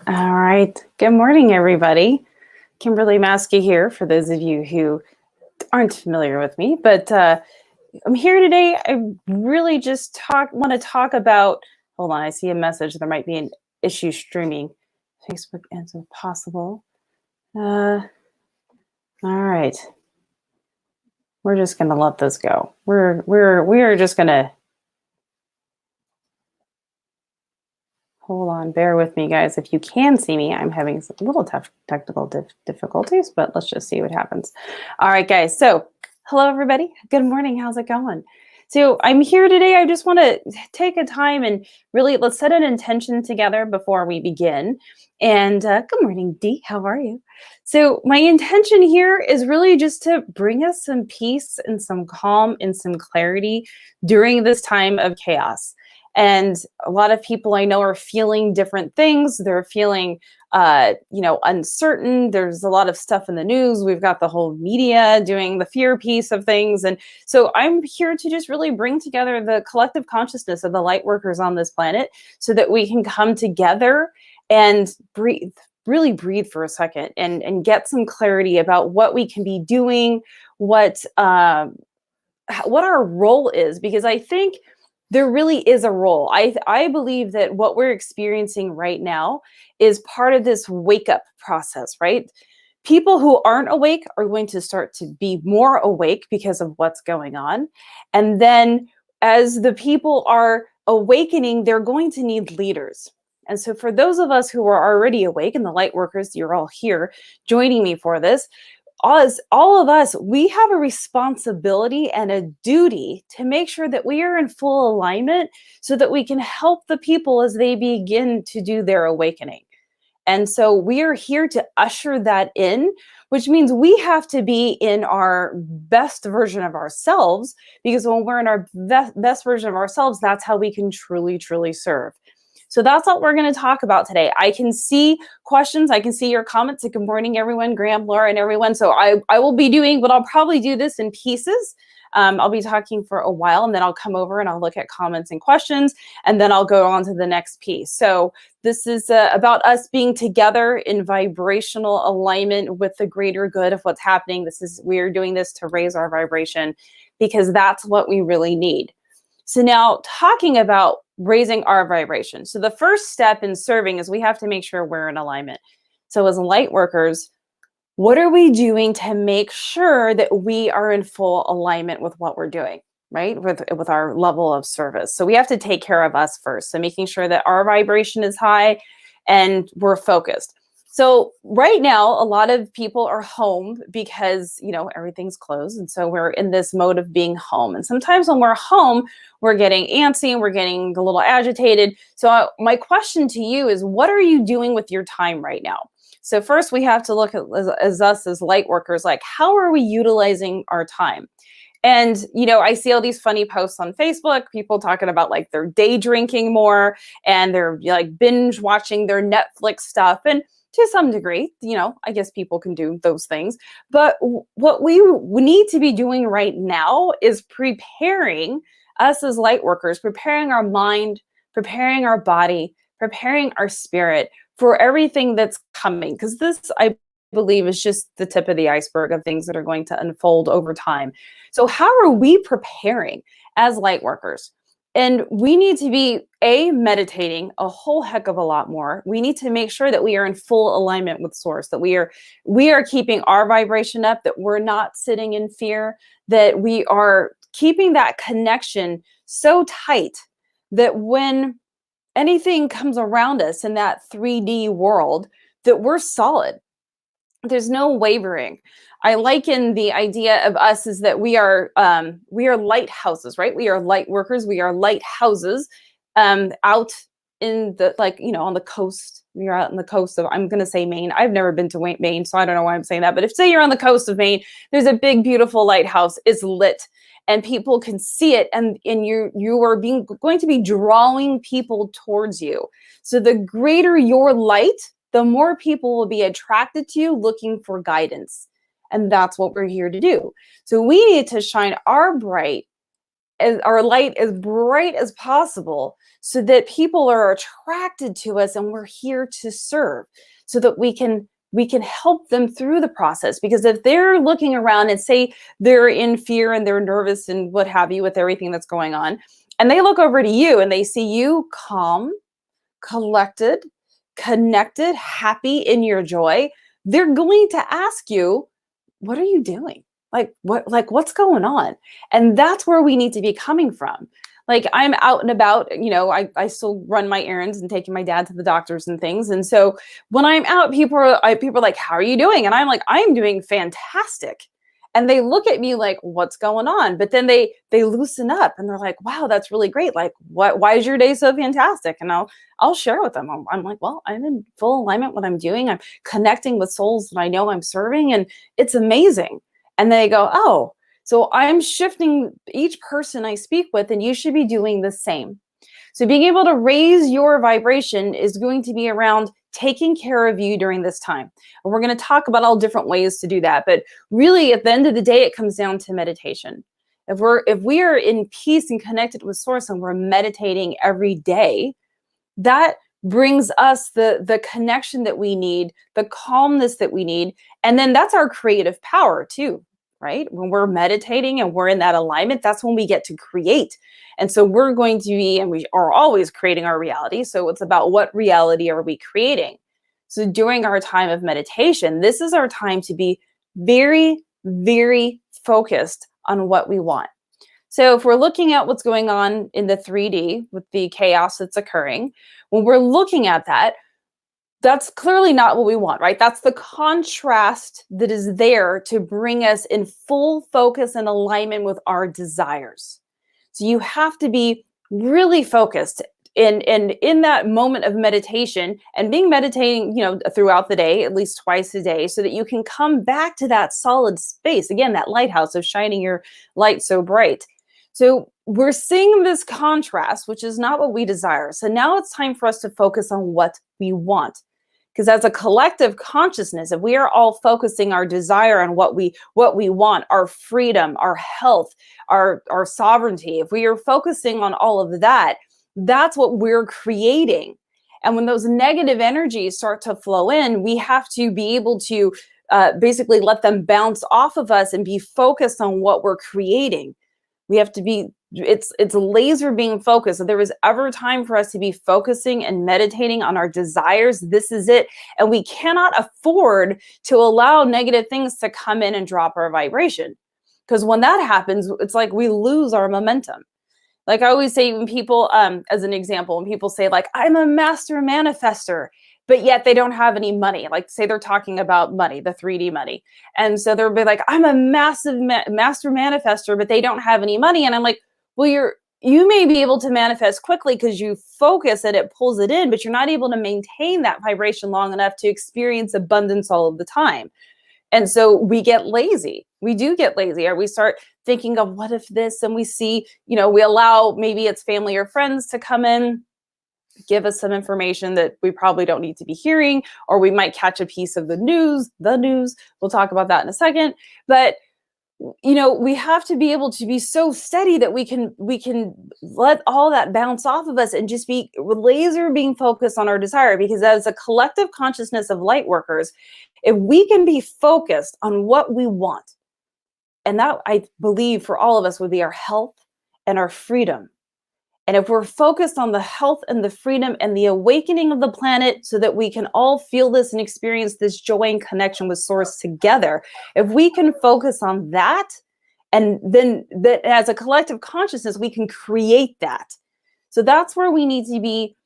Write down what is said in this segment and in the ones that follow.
All right. Good morning, everybody. Kimberly Maskey here, for those of you who aren't familiar with me. But I'm here today. I really just want to talk about, hold on, I see a message. There might be an issue streaming. Facebook ends if possible. All right. We're just going to let this go. We are just going to hold on, bear with me, guys. If you can see me, I'm having a little tough technical difficulties, but let's just see what happens. All right, guys. So, hello, everybody. Good morning. How's it going? So, I'm here today. I just want to take a time and really let's set an intention together before we begin. And good morning, Dee. How are you? So, my intention here is really just to bring us some peace and some calm and some clarity during this time of chaos. And a lot of people I know are feeling different things. They're feeling, uncertain. There's a lot of stuff in the news. We've got the whole media doing the fear piece of things. And so I'm here to just really bring together the collective consciousness of the light workers on this planet so that we can come together and breathe, really breathe for a second and get some clarity about what we can be doing, what our role is, because I think there really is a role. I believe that what we're experiencing right now is part of this wake up process, right? People who aren't awake are going to start to be more awake because of what's going on. And then as the people are awakening, they're going to need leaders. And so for those of us who are already awake, and the light workers, you're all here joining me for this, all of us, we have a responsibility and a duty to make sure that we are in full alignment so that we can help the people as they begin to do their awakening. And so we are here to usher that in, which means we have to be in our best version of ourselves, because when we're in our best version of ourselves, that's how we can truly, truly serve. So that's what we're going to talk about today. I can see questions. I can see your comments. Good morning, everyone, Graham, Laura, and everyone. So I will be doing, but I'll probably do this in pieces. I'll be talking for a while, and then I'll come over and I'll look at comments and questions, and then I'll go on to the next piece. So this is about us being together in vibrational alignment with the greater good of what's happening. We're doing this to raise our vibration because that's what we really need. So now talking about raising our vibration. So the first step in serving is we have to make sure we're in alignment. So as light workers, what are we doing to make sure that we are in full alignment with what we're doing, right? With our level of service. So we have to take care of us first. So making sure that our vibration is high and we're focused. So right now, a lot of people are home because, everything's closed. And so we're in this mode of being home. And sometimes when we're home, we're getting antsy and we're getting a little agitated. So my question to you is, what are you doing with your time right now? So first we have to look at as us as light workers, like how are we utilizing our time? And, I see all these funny posts on Facebook, people talking about like they're day drinking more and they're like binge watching their Netflix stuff. And to some degree, I guess people can do those things. But what we need to be doing right now is preparing us as light workers, preparing our mind, preparing our body, preparing our spirit for everything that's coming. Because this, I believe, is just the tip of the iceberg of things that are going to unfold over time. So how are we preparing as light workers? And we need to be meditating a whole heck of a lot more. We need to make sure that we are in full alignment with source, that we are keeping our vibration up, that we're not sitting in fear, that we are keeping that connection so tight that when anything comes around us in that 3D world, that we're solid. There's no wavering. I liken the idea of us is that we are lighthouses, right? We are light workers. We are lighthouses out in the, on the coast. You're out on the coast of, I'm going to say Maine. I've never been to Maine, so I don't know why I'm saying that. But if say you're on the coast of Maine, there's a big, beautiful lighthouse. It's lit and people can see it. And you are going to be drawing people towards you. So the greater your light, the more people will be attracted to you looking for guidance. And that's what we're here to do. So we need to shine our bright our light as bright as possible so that people are attracted to us and we're here to serve so that we can help them through the process. Because if they're looking around and say they're in fear and they're nervous and what have you with everything that's going on, and they look over to you and they see you calm, collected, connected, happy in your joy, they're going to ask you, what are you doing? What's going on? And that's where we need to be coming from. Like, I'm out and about, I still run my errands and taking my dad to the doctors and things. And so when I'm out, people are like, how are you doing? And I'm like, I'm doing fantastic. And they look at me like, what's going on? But then they loosen up and they're like, wow, that's really great. Like, why is your day so fantastic? And I'll share with them. I'm like, well, I'm in full alignment with what I'm doing. I'm connecting with souls that I know I'm serving, and it's amazing. And they go, oh, so I'm shifting each person I speak with, and you should be doing the same. So being able to raise your vibration is going to be around taking care of you during this time. And we're going to talk about all different ways to do that. But really, at the end of the day, it comes down to meditation. If we are in peace and connected with Source and we're meditating every day, that brings us the connection that we need, the calmness that we need. And then that's our creative power too, right? When we're meditating and we're in that alignment, that's when we get to create. And so we're going to be, and we are always creating our reality. So it's about what reality are we creating? So during our time of meditation, this is our time to be very, very focused on what we want. So if we're looking at what's going on in the 3D with the chaos that's occurring, when we're looking at that, that's clearly not what we want, right? That's the contrast that is there to bring us in full focus and alignment with our desires. So you have to be really focused in that moment of meditation, and being meditating, throughout the day, at least twice a day, so that you can come back to that solid space. Again, that lighthouse of shining your light so bright. So we're seeing this contrast, which is not what we desire. So now it's time for us to focus on what we want. Because as a collective consciousness, if we are all focusing our desire on what we want, our freedom, our health, our sovereignty, if we are focusing on all of that, that's what we're creating. And when those negative energies start to flow in, we have to be able to basically let them bounce off of us and be focused on what we're creating. We have to be, it's laser being focused. If there was ever time for us to be focusing and meditating on our desires, this is it. And we cannot afford to allow negative things to come in and drop our vibration. Because when that happens, it's like we lose our momentum. Like I always say, when people, as an example, when people say like, I'm a master manifester, but yet they don't have any money. Like say they're talking about money, the 3D money. And so they'll be like, I'm a massive master manifester, but they don't have any money. And I'm like, well, you may be able to manifest quickly because you focus and it pulls it in, but you're not able to maintain that vibration long enough to experience abundance all of the time. And so we get lazy. We do get lazy, or we start thinking of what if this, and we see, we allow maybe it's family or friends to come in, give us some information that we probably don't need to be hearing, or we might catch a piece of the news. We'll talk about that in a second. But we have to be able to be so steady that we can let all that bounce off of us and just be laser being focused on our desire. Because as a collective consciousness of light workers, if we can be focused on what we want, and that I believe for all of us would be our health and our freedom. And if we're focused on the health and the freedom and the awakening of the planet so that we can all feel this and experience this joy and connection with Source together, if we can focus on that, and then that as a collective consciousness, we can create that. So that's where we need to be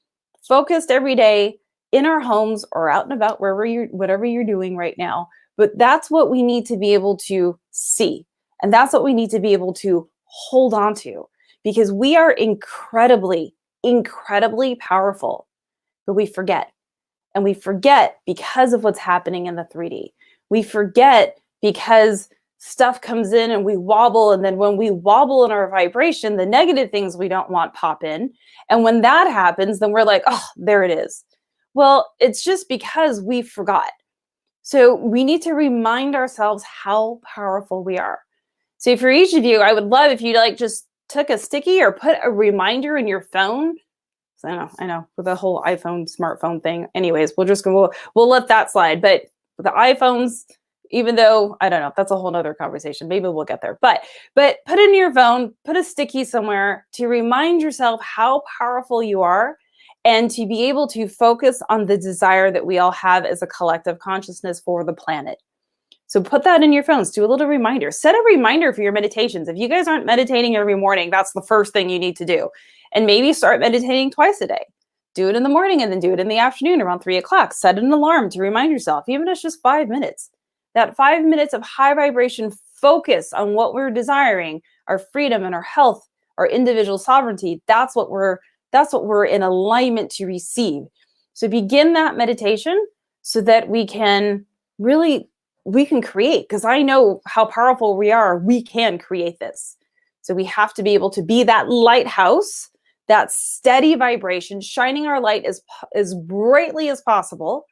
focused every day in our homes or out and about, whatever you're doing right now. But that's what we need to be able to see. And that's what we need to be able to hold on to. Because we are incredibly, incredibly powerful, but we forget. And we forget because of what's happening in the 3D. We forget because stuff comes in and we wobble. And then when we wobble in our vibration, the negative things we don't want pop in. And when that happens, then we're like, oh, there it is. Well, it's just because we forgot. So we need to remind ourselves how powerful we are. So for each of you, I would love if you just took a sticky or put a reminder in your phone. So I know with the whole iPhone smartphone thing. Anyways, we'll let that slide. But the iPhones, even though I don't know, that's a whole nother conversation. Maybe we'll get there. But put it in your phone, put a sticky somewhere to remind yourself how powerful you are, and to be able to focus on the desire that we all have as a collective consciousness for the planet. So put that in your phones. Do a little reminder. Set a reminder for your meditations. If you guys aren't meditating every morning, that's the first thing you need to do. And maybe start meditating twice a day. Do it in the morning and then do it in the afternoon around 3 o'clock. Set an alarm to remind yourself, even if it's just 5 minutes. That 5 minutes of high vibration focus on what we're desiring, our freedom and our health, our individual sovereignty, that's what we're in alignment to receive. So begin that meditation so that we can create, because I know how powerful we are. We can create this. So we have to be able to be that lighthouse, that steady vibration, shining our light as brightly as possible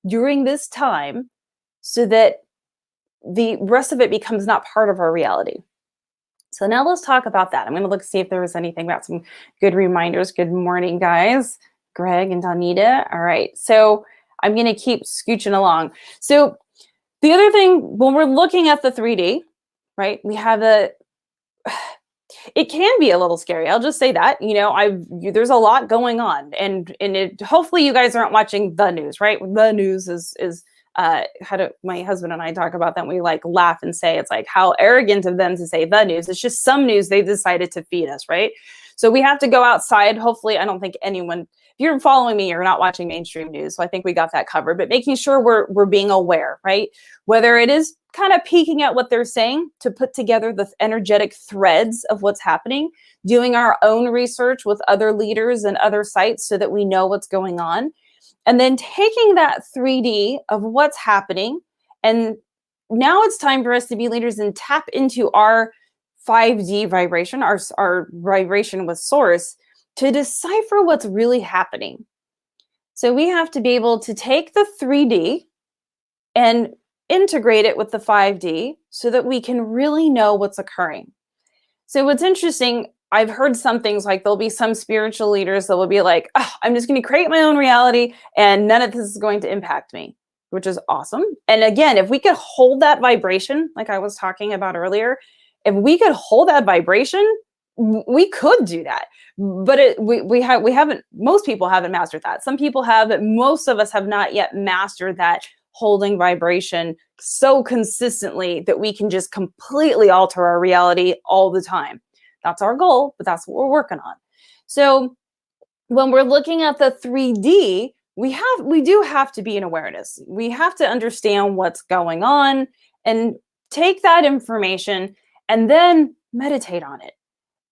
during this time, so that the rest of it becomes not part of our reality. So now let's talk about that. I'm going to look see if there was anything about some good reminders. Good morning, guys. Greg and Donita. All right. So I'm going to keep scooching along. So the other thing, when we're looking at the 3D, right, we have it can be a little scary. I'll just say that, there's a lot going on, and hopefully you guys aren't watching the news, right? The news is my husband and I talk about that. And we laugh and say, it's like, how arrogant of them to say the news. It's just some news they decided to feed us, right? So we have to go outside. Hopefully, I don't think anyone, if you're following me, you're not watching mainstream news. So I think we got that covered, but making sure we're being aware, right? Whether it is kind of peeking at what they're saying to put together the energetic threads of what's happening, doing our own research with other leaders and other sites so that we know what's going on, and then taking that 3D of what's happening. And now it's time for us to be leaders and tap into our 5D vibration, our vibration with source, to decipher what's really happening. So we have to be able to take the 3D and integrate it with the 5D so that we can really know what's occurring. So what's interesting, I've heard some things like there'll be some spiritual leaders that will be like, oh, I'm just going to create my own reality and none of this is going to impact me, which is awesome. And again, if we could hold that vibration, like I was talking about earlier, if we could hold that vibration, we could do that. But we haven't, most people haven't mastered that. Some people have, but most of us have not yet mastered that holding vibration so consistently that we can just completely alter our reality all the time. That's our goal, but that's what we're working on. So when we're looking at the 3D, we do have to be in awareness. We have to understand what's going on and take that information and then meditate on it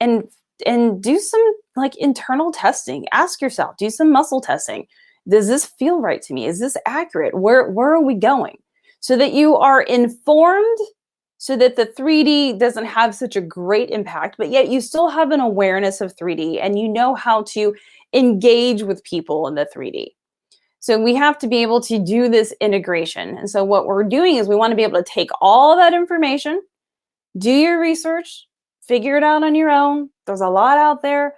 and do some internal testing. Ask yourself, do some muscle testing. Does this feel right to me? Is this accurate? Where are we going? So that you are informed, so that the 3D doesn't have such a great impact, but yet you still have an awareness of 3D and you know how to engage with people in the 3D. So we have to be able to do this integration. And so what we're doing is we want to be able to take all that information, do your research, figure it out on your own. There's a lot out there.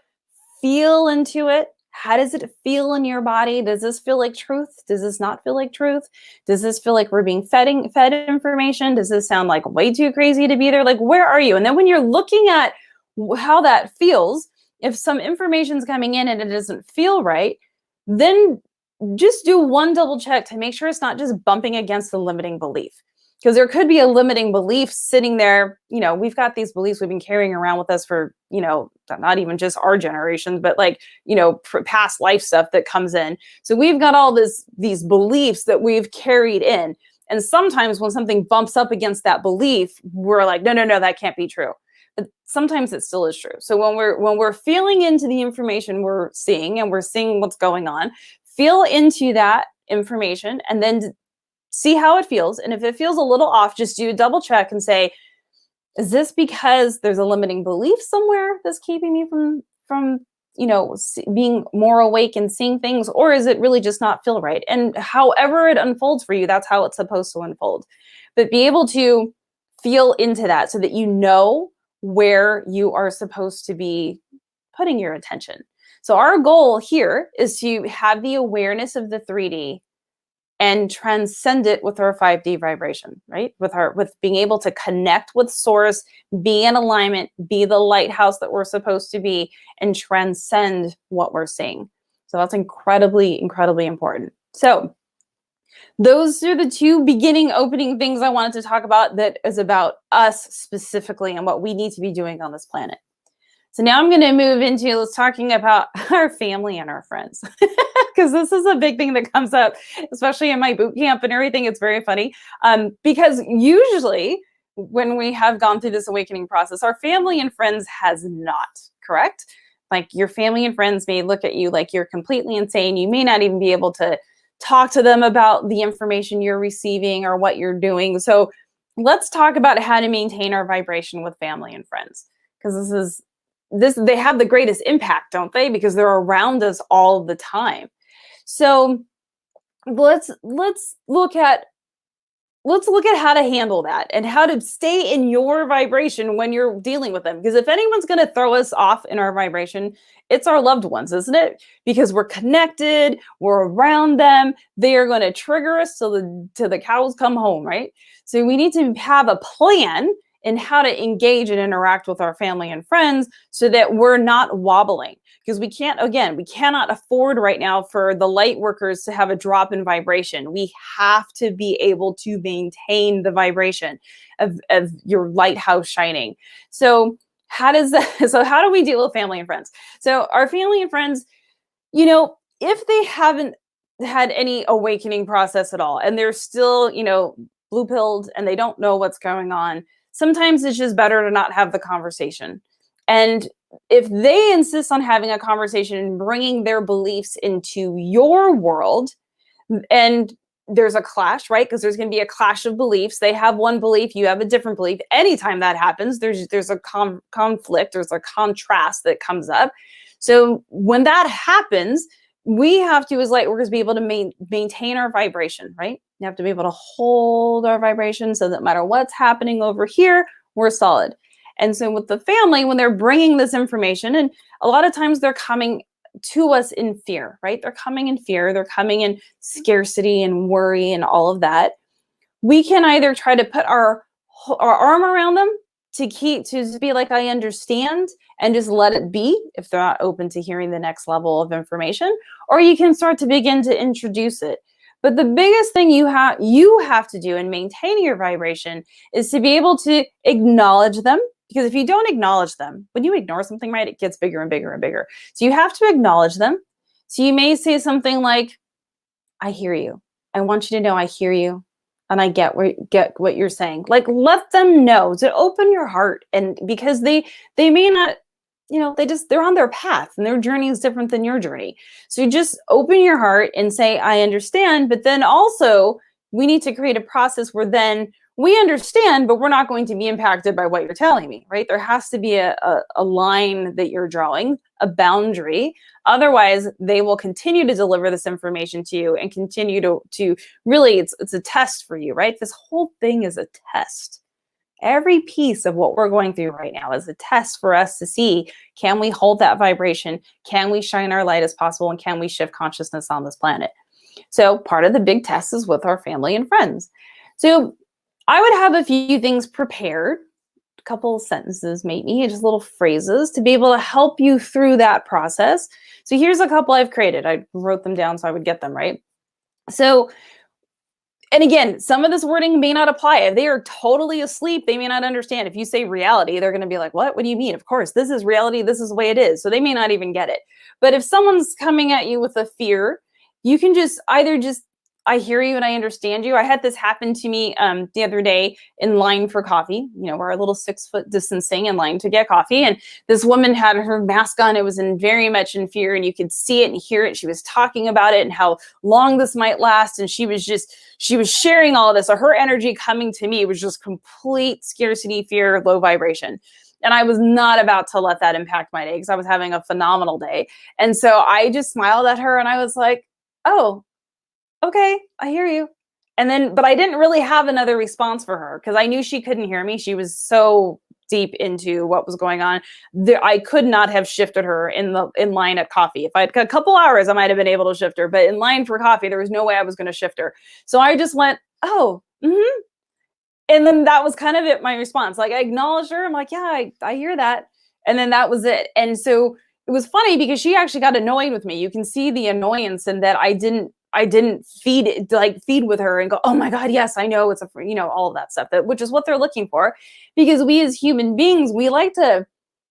Feel into it. How does it feel in your body? Does this feel like truth? Does this not feel like truth? Does this feel like we're being fed information? Does this sound like way too crazy to be there? Like, where are you? And then when you're looking at how that feels, if some information's coming in and it doesn't feel right, then just do one double check to make sure it's not just bumping against the limiting belief. Because there could be a limiting belief sitting there. We've got these beliefs we've been carrying around with us for, not even just our generations, but past life stuff that comes in. So we've got all these beliefs that we've carried in. And sometimes when something bumps up against that belief, we're like, no, that can't be true. But sometimes it still is true. So when we're feeling into the information we're seeing and we're seeing what's going on, feel into that information and then see how it feels. And if it feels a little off, just do a double check and say, is this because there's a limiting belief somewhere that's keeping me from being more awake and seeing things? Or is it really just not feel right? And however it unfolds for you, that's how it's supposed to unfold. But be able to feel into that so that you know where you are supposed to be putting your attention. So our goal here is to have the awareness of the 3D and transcend it with our 5D vibration, right? With being able to connect with source, be in alignment, be the lighthouse that we're supposed to be, and transcend what we're seeing. So that's incredibly, incredibly important. So those are the two beginning opening things I wanted to talk about that is about us specifically and what we need to be doing on this planet. So now I'm going to move into let's talking about our family and our friends, because this is a big thing that comes up, especially in my boot camp and everything. It's very funny because usually when we have gone through this awakening process, our family and friends has not, correct? Like your family and friends may look at you like you're completely insane. You may not even be able to talk to them about the information you're receiving or what you're doing. So let's talk about how to maintain our vibration with family and friends, because they have the greatest impact, don't they? Because they're around us all the time. So let's look at how to handle that and how to stay in your vibration when you're dealing with them. Because if anyone's going to throw us off in our vibration, it's our loved ones, isn't it? Because we're connected, we're around them. They are going to trigger us till the cows come home, right? So we need to have a plan in how to engage and interact with our family and friends so that we're not wobbling. Because we cannot afford right now for the light workers to have a drop in vibration. We have to be able to maintain the vibration of your lighthouse shining. So how do we deal with family and friends? So our family and friends, if they haven't had any awakening process at all, and they're still, blue-pilled and they don't know what's going on, sometimes it's just better to not have the conversation. And if they insist on having a conversation and bringing their beliefs into your world, and there's a clash, right? Because there's going to be a clash of beliefs. They have one belief, you have a different belief. Anytime that happens, there's a conflict, there's a contrast that comes up. So when that happens, we have to, as light workers, be able to maintain our vibration, right? You have to be able to hold our vibration so that no matter what's happening over here, we're solid. And so with the family, when they're bringing this information, and a lot of times they're coming to us in fear, right? They're coming in fear, they're coming in scarcity and worry and all of that. We can either try to put our arm around them to be like, I understand, and just let it be if they're not open to hearing the next level of information, or you can start to begin to introduce it. But the biggest thing you have to do in maintaining your vibration is to be able to acknowledge them. Because if you don't acknowledge them, when you ignore something, right, it gets bigger and bigger and bigger. So you have to acknowledge them. So you may say something like, I hear you. I want you to know I hear you. And I get what you're saying. Like, let them know, to open your heart. And because they may not, they're on their path and their journey is different than your journey. So you just open your heart and say, I understand. But then also we need to create a process where then we understand, but we're not going to be impacted by what you're telling me, right? There has to be a line that you're drawing, a boundary. Otherwise, they will continue to deliver this information to you and continue to really, it's a test for you, right? This whole thing is a test. Every piece of what we're going through right now is a test for us to see, can we hold that vibration? Can we shine our light as possible? And can we shift consciousness on this planet? So part of the big test is with our family and friends. So I would have a few things prepared, a couple of sentences maybe, just little phrases to be able to help you through that process. So here's a couple I've created. I wrote them down so I would get them right. So, and again, some of this wording may not apply. If they are totally asleep, they may not understand. If you say reality, they're going to be like, what? What do you mean? Of course, this is reality. This is the way it is. So they may not even get it. But if someone's coming at you with a fear, you can just I hear you and I understand you. I had this happen to me the other day in line for coffee. We're a little 6-foot distancing in line to get coffee. And this woman had her mask on. It was very much in fear, and you could see it and hear it. She was talking about it and how long this might last. And she was sharing all of this. So her energy coming to me was just complete scarcity, fear, low vibration. And I was not about to let that impact my day because I was having a phenomenal day. And so I just smiled at her and I was like, oh, okay, I hear you. And then, but I didn't really have another response for her because I knew she couldn't hear me. She was so deep into what was going on. I could not have shifted her in line at coffee. If I had a couple hours, I might have been able to shift her, but in line for coffee, there was no way I was going to shift her. So I just went, oh, and then that was kind of it, my response. Like, I acknowledged her. I'm like, yeah, I hear that. And then that was it. And so it was funny because she actually got annoyed with me. You can see the annoyance in that I didn't feed with her and go, oh my God, yes, I know it's all of that stuff, which is what they're looking for. Because we as human beings, we like to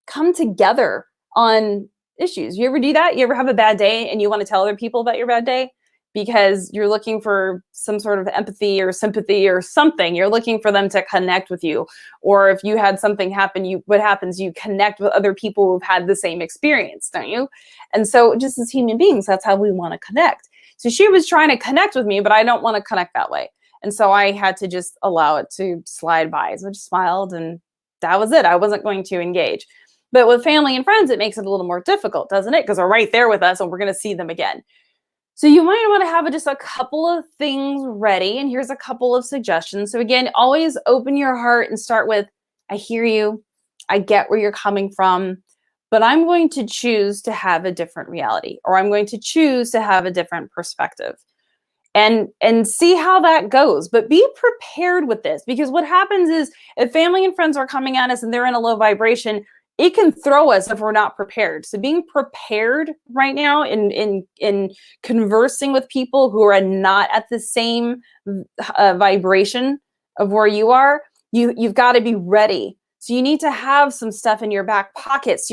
come together on issues. You ever do that? You ever have a bad day and you want to tell other people about your bad day? Because you're looking for some sort of empathy or sympathy or something. You're looking for them to connect with you. Or if you had something happen, what happens? You connect with other people who've had the same experience, don't you? And so just as human beings, that's how we want to connect. So she was trying to connect with me, but I don't want to connect that way. And so I had to just allow it to slide by. So I just smiled and that was it. I wasn't going to engage. But with family and friends, it makes it a little more difficult, doesn't it? Because they're right there with us and we're going to see them again. So you might want to have just a couple of things ready. And here's a couple of suggestions. So again, always open your heart and start with, I hear you. I get where you're coming from, but I'm going to choose to have a different reality, or I'm going to choose to have a different perspective, and see how that goes. But be prepared with this, because what happens is if family and friends are coming at us and they're in a low vibration, it can throw us if we're not prepared. So being prepared right now in conversing with people who are not at the same vibration of where you are, you've got to be ready. So you need to have some stuff in your back pocket. So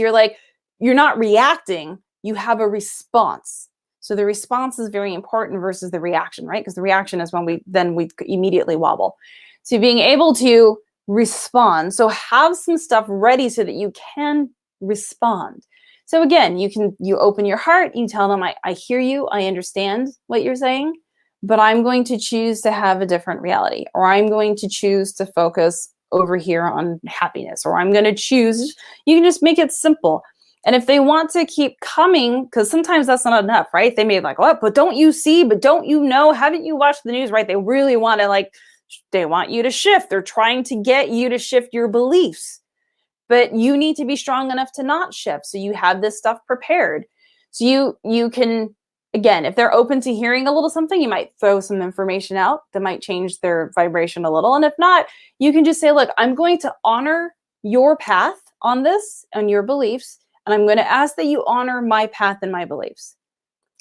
you're not reacting, you have a response. So the response is very important versus the reaction, right? Because the reaction is when we immediately wobble. So being able to respond. So have some stuff ready so that you can respond. So again, you open your heart, you tell them, I hear you, I understand what you're saying, but I'm going to choose to have a different reality, or I'm going to choose to focus over here on happiness, or I'm going to choose, you can just make it simple. And if they want to keep coming, because sometimes that's not enough, right? They may be like, what, but don't you see, but don't you know, haven't you watched the news, right? They really want to they want you to shift. They're trying to get you to shift your beliefs, but you need to be strong enough to not shift. So you have this stuff prepared. So you can, again, if they're open to hearing a little something, you might throw some information out that might change their vibration a little. And if not, you can just say, look, I'm going to honor your path on this and your beliefs, and I'm going to ask that you honor my path and my beliefs.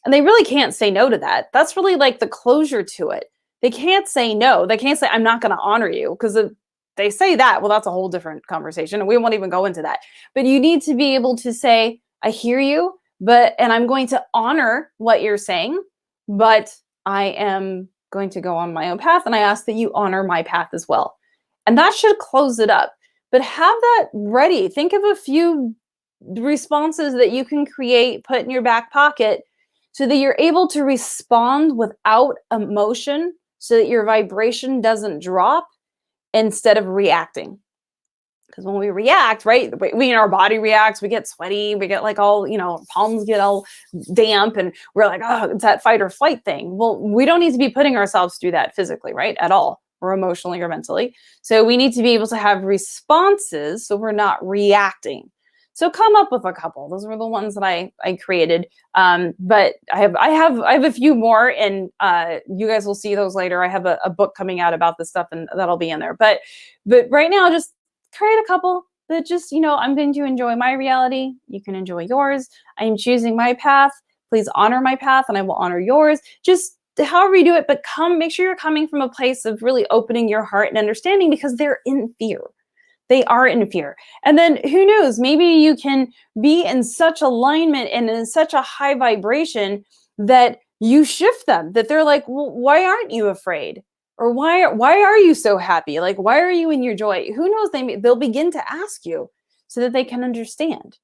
And they really can't say no to that. That's really like the closure to it. They can't say no. They can't say, I'm not going to honor you, because if they say that, well, that's a whole different conversation, and we won't even go into that. But you need to be able to say, I hear you, and I'm going to honor what you're saying, but I am going to go on my own path, and I ask that you honor my path as well. And that should close it up. But have that ready. Think of a few responses that you can create, put in your back pocket, so that you're able to respond without emotion, so that your vibration doesn't drop instead of reacting. Because when we react, right, our body reacts, we get sweaty, we get palms get all damp, and we're like, oh, it's that fight or flight thing. Well, we don't need to be putting ourselves through that physically, right, at all, or emotionally or mentally. So we need to be able to have responses so we're not reacting. So come up with a couple. Those were the ones that I created. But I have a few more, and you guys will see those later. I have a book coming out about this stuff, and that'll be in there. But right now, just create a couple that just, I'm going to enjoy my reality. You can enjoy yours. I am choosing my path. Please honor my path, and I will honor yours. Just however you do it, but make sure you're coming from a place of really opening your heart and understanding, because they're in fear. They are in fear. And then who knows, maybe you can be in such alignment and in such a high vibration that you shift them, that they're like, well, why aren't you afraid? Or why are you so happy? Like, why are you in your joy? Who knows, they'll begin to ask you so that they can understand.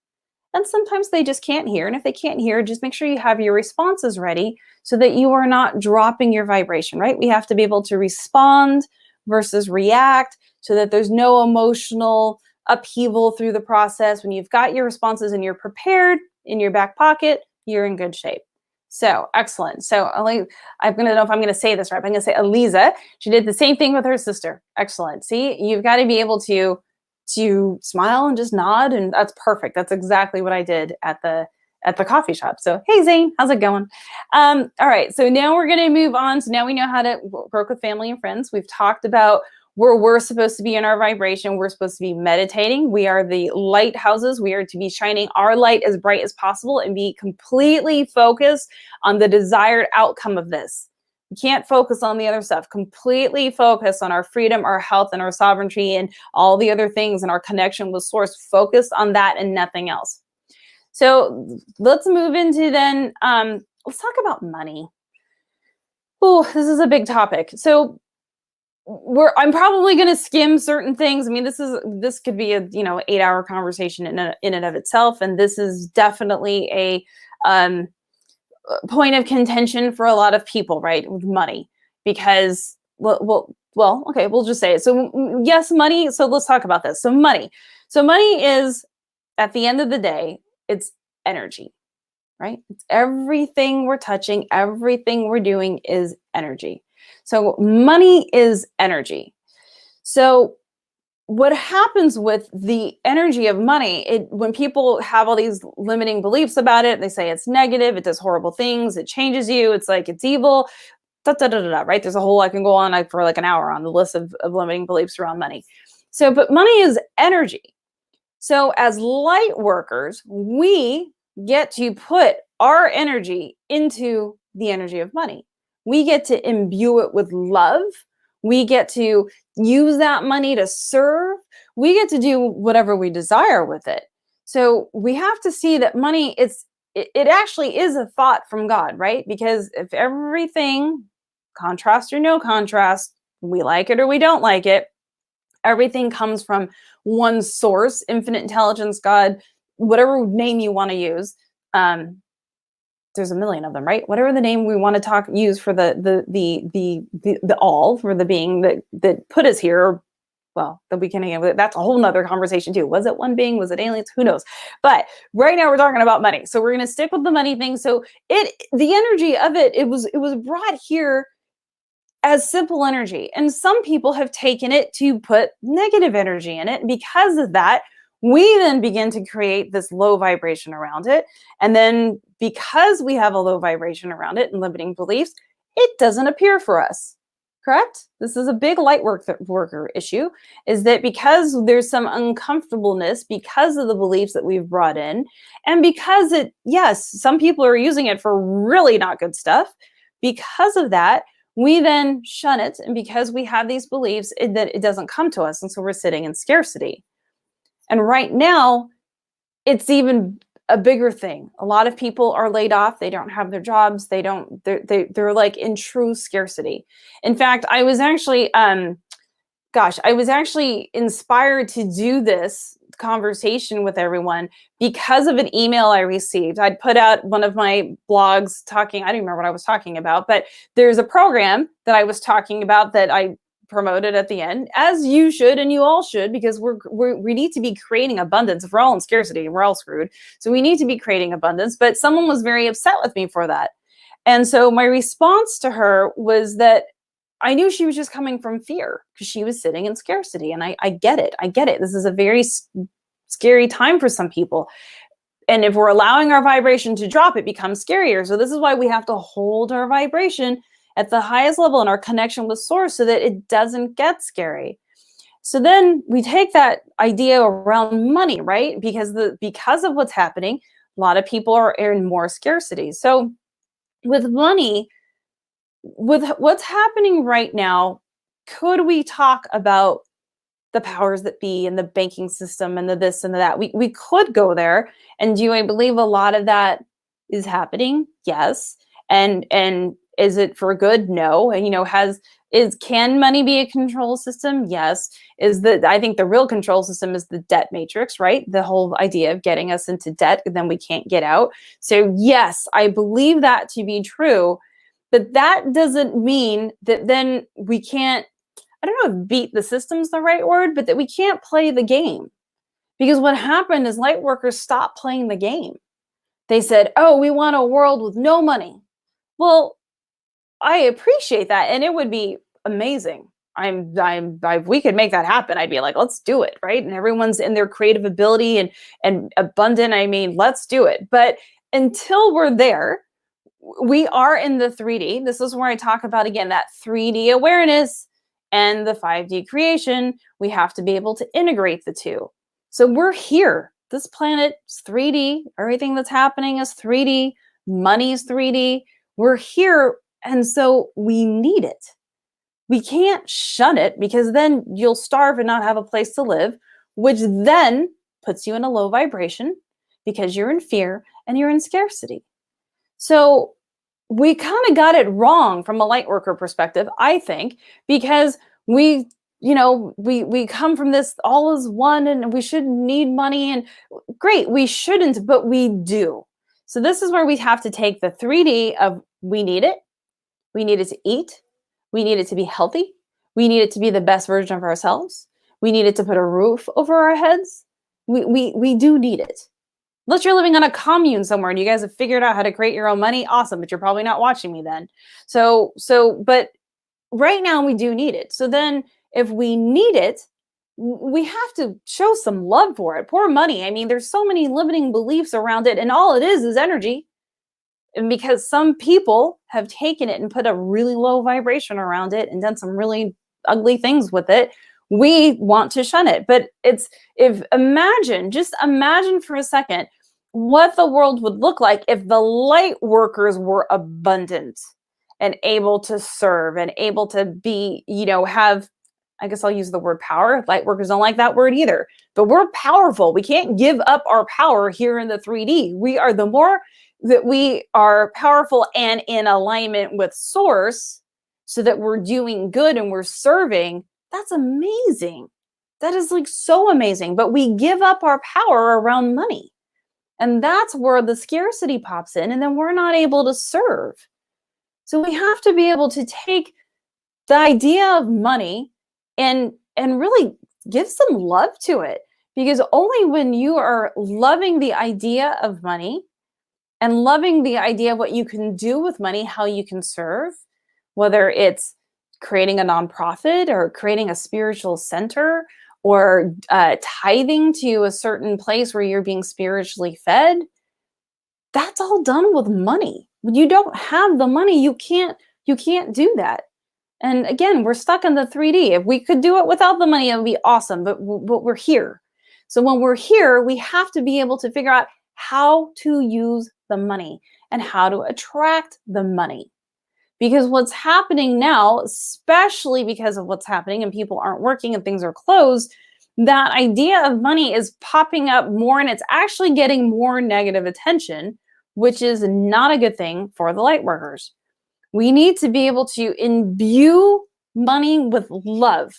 And sometimes they just can't hear. And if they can't hear, just make sure you have your responses ready so that you are not dropping your vibration, right? We have to be able to respond versus react, so that there's no emotional upheaval through the process. When you've got your responses and you're prepared in your back pocket, you're in good shape. So excellent. So I'm going to know if I'm going to say this right. I'm going to say Eliza. She did the same thing with her sister. Excellent. See, you've got to be able to to smile and just nod, and that's perfect. That's exactly what I did at the coffee shop. So, hey Zane, how's it going? All right, so now we're gonna move on. So now we know how to work with family and friends. We've talked about where we're supposed to be in our vibration. We're supposed to be meditating. We are the lighthouses. We are to be shining our light as bright as possible and be completely focused on the desired outcome of this. We can't focus on the other stuff. Completely focus on our freedom, our health, and our sovereignty, and all the other things, and our connection with source. Focus on that and nothing else. So let's move into then, let's talk about money. Oh, this is a big topic. So I'm probably going to skim certain things. I mean, this could be a 8-hour conversation in and of itself, and this is definitely a point of contention for a lot of people, right? With money, because okay, we'll just say it. So yes, money. So let's talk about this. So money is, at the end of the day, it's energy, right? It's everything we're touching, everything we're doing is energy. So money is energy. So what happens with the energy of money, when people have all these limiting beliefs about it, they say it's negative, it does horrible things, it changes you, it's like it's evil, right? There's a whole, I can go on for like an hour on the list of limiting beliefs around money. So, but money is energy. So as light workers, we get to put our energy into the energy of money. We get to imbue it with love. We get to use that money to serve. We get to do whatever we desire with it. So we have to see that money, it actually is a thought from God, right? Because if everything, contrast or no contrast, we like it or we don't like it, everything comes from one source, infinite intelligence, God, whatever name you want to use. There's a million of them, right? Whatever the name we want to use for the all, for the being that put us here. Well, the beginning of it, that's a whole nother conversation too. Was it one being? Was it aliens? Who knows? But right now we're talking about money. So we're going to stick with the money thing. So the energy of it was brought here as simple energy. And some people have taken it to put negative energy in it. And because of that, we then begin to create this low vibration around it. And then because we have a low vibration around it and limiting beliefs, it doesn't appear for us. Correct? This is a big light worker issue, is that because there's some uncomfortableness because of the beliefs that we've brought in, and because yes, some people are using it for really not good stuff. Because of that, we then shun it. And because we have these beliefs, that it doesn't come to us. And so we're sitting in scarcity. And right now, it's even a bigger thing. A lot of people are laid off. They don't have their jobs. They're like in true scarcity. In fact, I was actually, inspired to do this conversation with everyone because of an email I received. I'd put out one of my blogs talking, I don't remember what I was talking about, but there's a program that I was talking about that I promoted at the end, as you should, and you all should, because we need to be creating abundance. If we're all in scarcity, we're all screwed. So we need to be creating abundance. But someone was very upset with me for that. And so my response to her was that I knew she was just coming from fear because she was sitting in scarcity. And I get it. I get it. This is a very scary time for some people. And if we're allowing our vibration to drop, it becomes scarier. So this is why we have to hold our vibration at the highest level in our connection with source so that it doesn't get scary. So then we take that idea around money, right? Because of what's happening, a lot of people are in more scarcity. So with money, with what's happening right now, could we talk about the powers that be and the banking system and the this and the that? We could go there. And do I believe a lot of that is happening? Yes. And is it for good? No. And can money be a control system? Yes. I think the real control system is the debt matrix, right? The whole idea of getting us into debt and then we can't get out. So yes, I believe that to be true, but that doesn't mean that then we can't, I don't know if beat the system's the right word, but that we can't play the game. Because what happened is light workers stopped playing the game. They said, oh, we want a world with no money. Well, I appreciate that, and it would be amazing. we could make that happen. I'd be like, let's do it, right? And everyone's in their creative ability and abundant. I mean, let's do it. But until we're there, we are in the 3D. This is where I talk about, again, that 3D awareness and the 5D creation. We have to be able to integrate the two. So we're here. This planet is 3D. Everything that's happening is 3D. Money is 3D. We're here. And so we need it. We can't shun it, because then you'll starve and not have a place to live, which then puts you in a low vibration because you're in fear and you're in scarcity. So we kind of got it wrong from a light worker perspective, I think, because we come from this all is one and we shouldn't need money, and great, we shouldn't, but we do. So this is where we have to take the 3D of we need it to eat, we need it to be healthy, we need it to be the best version of ourselves, we need it to put a roof over our heads. We do need it. Unless you're living on a commune somewhere and you guys have figured out how to create your own money, awesome, but you're probably not watching me then. But right now we do need it. So then if we need it, we have to show some love for it. Poor money. I mean, there's so many limiting beliefs around it, and all it is energy. And because some people have taken it and put a really low vibration around it and done some really ugly things with it, we want to shun it. But just imagine for a second what the world would look like if the light workers were abundant and able to serve and able to be, have, I guess I'll use the word power. Light workers don't like that word either, but we're powerful. We can't give up our power here in the 3D. The more that we are powerful and in alignment with source, so that we're doing good and we're serving, that's amazing. That is like so amazing. But we give up our power around money. And that's where the scarcity pops in, and then we're not able to serve. So we have to be able to take the idea of money and really give some love to it. Because only when you are loving the idea of money and loving the idea of what you can do with money, how you can serve, whether it's creating a nonprofit or creating a spiritual center or tithing to a certain place where you're being spiritually fed, that's all done with money. When you don't have the money, you can't do that. And again, we're stuck in the 3D. If we could do it without the money, it would be awesome, but we're here. So when we're here, we have to be able to figure out how to use the money and how to attract the money. Because what's happening now, especially because of what's happening and people aren't working and things are closed, that idea of money is popping up more, and it's actually getting more negative attention, which is not a good thing for the light workers. We need to be able to imbue money with love,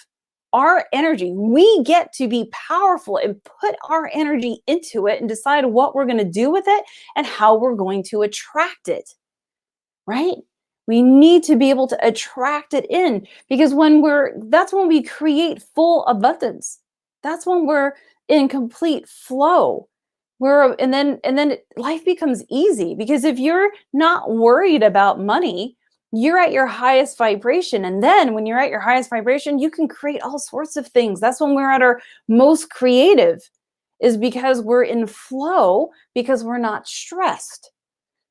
our energy. We get to be powerful and put our energy into it and decide what we're going to do with it and how we're going to attract it, right? We need to be able to attract it in, because that's when we create full abundance. That's when we're in complete flow. And then life becomes easy, because if you're not worried about money, you're at your highest vibration. And then when you're at your highest vibration, you can create all sorts of things. That's when we're at our most creative, is because we're in flow, because we're not stressed.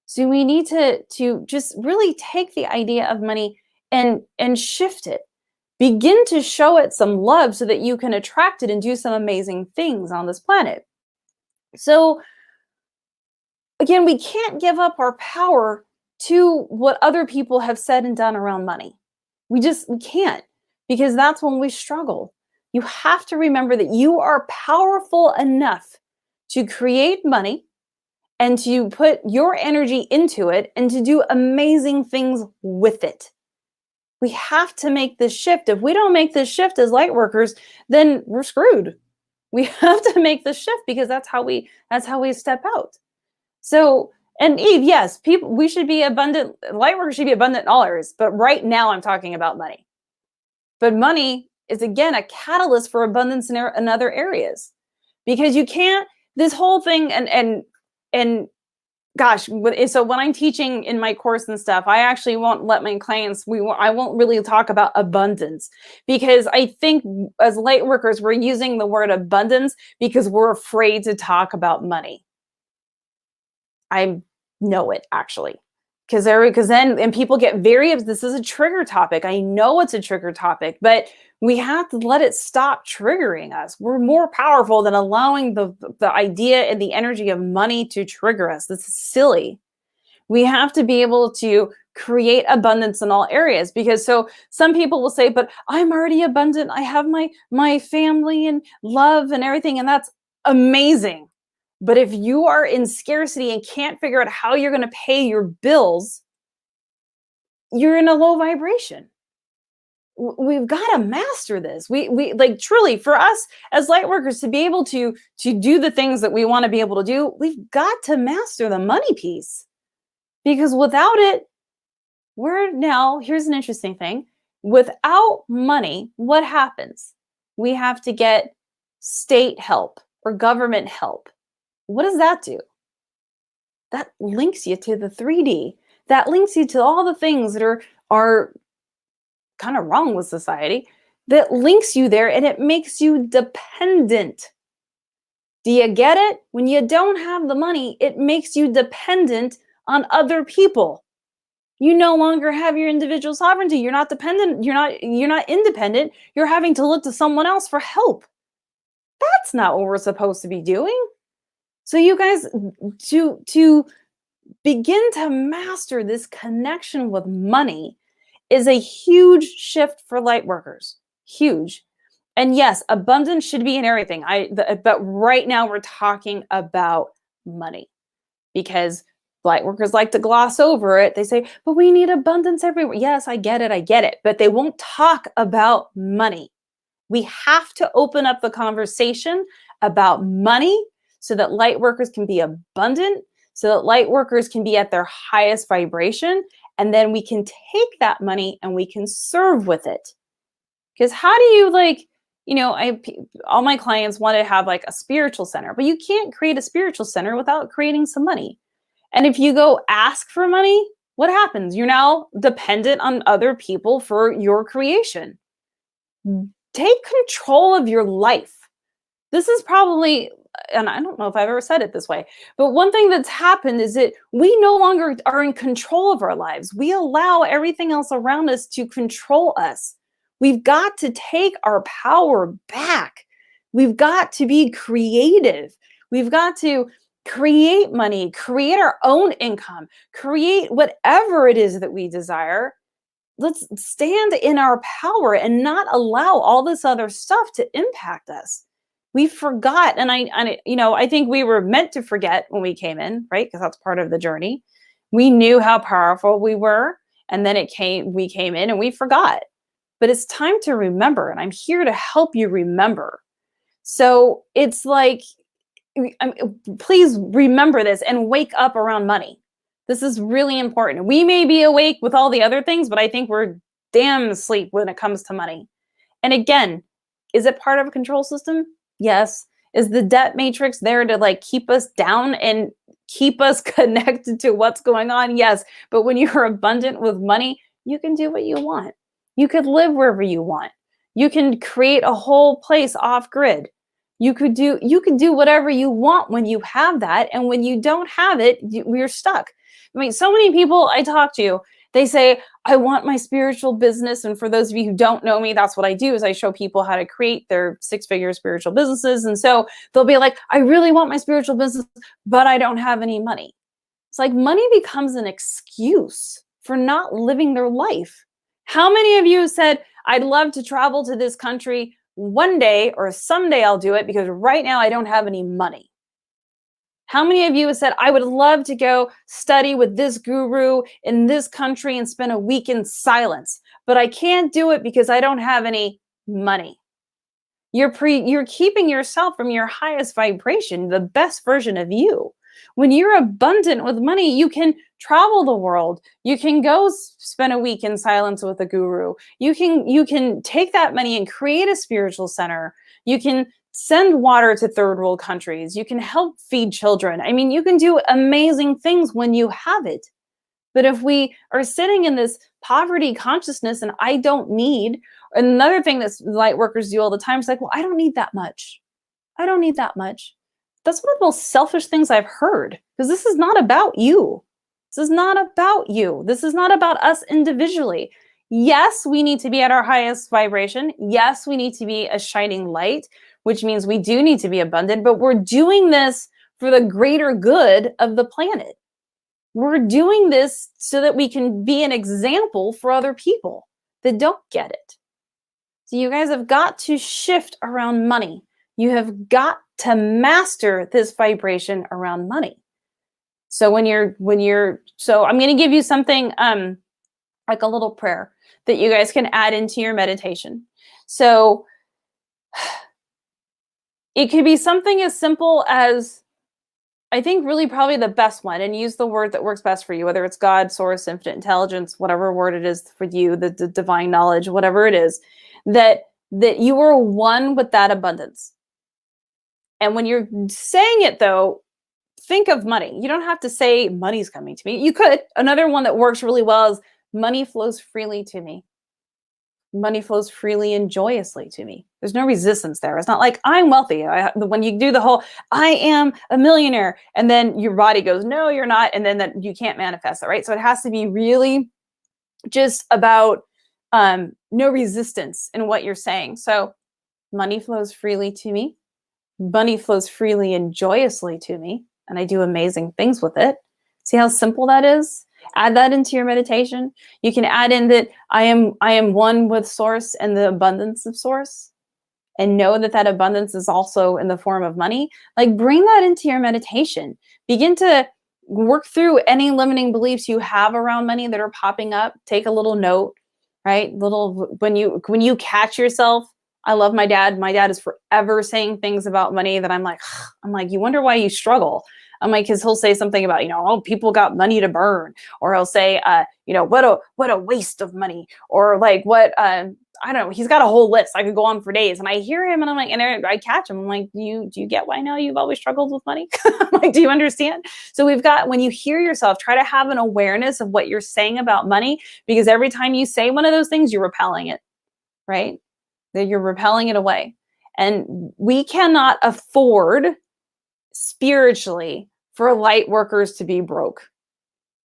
So we need to just really take the idea of money and shift it. Begin to show it some love so that you can attract it and do some amazing things on this planet. So again, we can't give up our power to what other people have said and done around money. We can't, because that's when we struggle. You have to remember that you are powerful enough to create money and to put your energy into it and to do amazing things with it. We have to make this shift. If we don't make this shift as light workers, then we're screwed. We have to make this shift, because that's how we step out. So, and Eve, yes, we should be abundant. Light workers should be abundant in all areas, but right now I'm talking about money. But money is, again, a catalyst for abundance in other areas, because you can't, this whole thing, and gosh, so when I'm teaching in my course and stuff, I actually won't let my clients, I won't really talk about abundance, because I think as light workers, we're using the word abundance because we're afraid to talk about money. I know it, actually. Because then, and people get very, this is a trigger topic. I know it's a trigger topic, but we have to let it stop triggering us. We're more powerful than allowing the idea and the energy of money to trigger us. This is silly. We have to be able to create abundance in all areas, because so some people will say, but I'm already abundant. I have my family and love and everything, and that's amazing. But if you are in scarcity and can't figure out how you're going to pay your bills, you're in a low vibration. We've got to master this. We like, truly, for us as light workers to be able to do the things that we want to be able to do, we've got to master the money piece. Because without it, here's an interesting thing. Without money, what happens? We have to get state help or government help. What does that do? That links you to the 3D. That links you to all the things that are kind of wrong with society. That links you there, and it makes you dependent. Do you get it? When you don't have the money, it makes you dependent on other people. You no longer have your individual sovereignty. You're not dependent. You're not independent. You're having to look to someone else for help. That's not what we're supposed to be doing. So you guys, to begin to master this connection with money is a huge shift for light workers. Huge. And yes, abundance should be in everything. But right now we're talking about money, because light workers like to gloss over it. They say, but we need abundance everywhere. Yes, I get it. But they won't talk about money. We have to open up the conversation about money so that light workers can be abundant, so that light workers can be at their highest vibration. And then we can take that money and we can serve with it. Because how do you, all my clients want to have like a spiritual center, but you can't create a spiritual center without creating some money. And if you go ask for money, what happens? You're now dependent on other people for your creation. Take control of your life. This is probably, and I don't know if I've ever said it this way, but one thing that's happened is that we no longer are in control of our lives. We allow everything else around us to control us. We've got to take our power back. We've got to be creative. We've got to create money, create our own income, create whatever it is that we desire. Let's stand in our power and not allow all this other stuff to impact us. We forgot, and I think we were meant to forget when we came in, right? Because that's part of the journey. We knew how powerful we were, and then we came in and we forgot. But it's time to remember, and I'm here to help you remember. So it's like, please remember this and wake up around money. This is really important. We may be awake with all the other things, but I think we're damn asleep when it comes to money. And again, is it part of a control system? Yes. Is the debt matrix there to like keep us down and keep us connected to what's going on? Yes. But when you're abundant with money, you can do what you want. You could live wherever you want. You can create a whole place off grid. You could do whatever you want when you have that. And when you don't have it, we're stuck. I mean, so many people I talk to, they say, I want my spiritual business. And for those of you who don't know me, that's what I do, is I show people how to create their 6-figure spiritual businesses. And so they'll be like, I really want my spiritual business, but I don't have any money. It's like money becomes an excuse for not living their life. How many of you said, I'd love to travel to this country one day, or someday I'll do it because right now I don't have any money? How many of you have said, I would love to go study with this guru in this country and spend a week in silence, but I can't do it because I don't have any money? You're keeping yourself from your highest vibration, the best version of you. When you're abundant with money, you can travel the world. You can go spend a week in silence with a guru. You can take that money and create a spiritual center. You can send water to third world countries. You can help feed children. I mean, you can do amazing things when you have it. But if we are sitting in this poverty consciousness and I don't need, another thing that light workers do all the time is like, well, I don't need that much. I don't need that much. That's one of the most selfish things I've heard, because this is not about you. This is not about you. This is not about us individually. Yes, we need to be at our highest vibration. Yes, we need to be a shining light, which means we do need to be abundant, but we're doing this for the greater good of the planet. We're doing this so that we can be an example for other people that don't get it. So you guys have got to shift around money. You have got to master this vibration around money. So so I'm going to give you something like a little prayer that you guys can add into your meditation. So it could be something as simple as, I think really probably the best one, and use the word that works best for you, whether it's God, source, infinite intelligence, whatever word it is for you, the divine knowledge, whatever it is, that you are one with that abundance. And when you're saying it though, think of money. You don't have to say money's coming to me. You could. Another one that works really well is money flows freely to me. Money flows freely and joyously to me. There's no resistance there. It's not like I'm wealthy. When you do the whole, I am a millionaire, and then your body goes, no, you're not. And then that you can't manifest it, right? So it has to be really just about no resistance in what you're saying. So money flows freely to me. Money flows freely and joyously to me. And I do amazing things with it. See how simple that is? Add that into your meditation. You can add in that I am one with source and the abundance of source, and know that that abundance is also in the form of money. Like, bring that into your meditation. Begin to work through any limiting beliefs you have around money that are popping up. Take a little note, right? When you catch yourself. I love my dad. My dad is forever saying things about money that I'm like, you wonder why you struggle. I'm like, because he'll say something about, oh, people got money to burn, or he'll say, what a waste of money, or like I don't know. He's got a whole list. I could go on for days, and I hear him, and I'm like, and I catch him. I'm like, do you get why now you've always struggled with money? I'm like, do you understand? So when you hear yourself, try to have an awareness of what you're saying about money, because every time you say one of those things, you're repelling it, right? That you're repelling it away. And we cannot afford spiritually for light workers to be broke,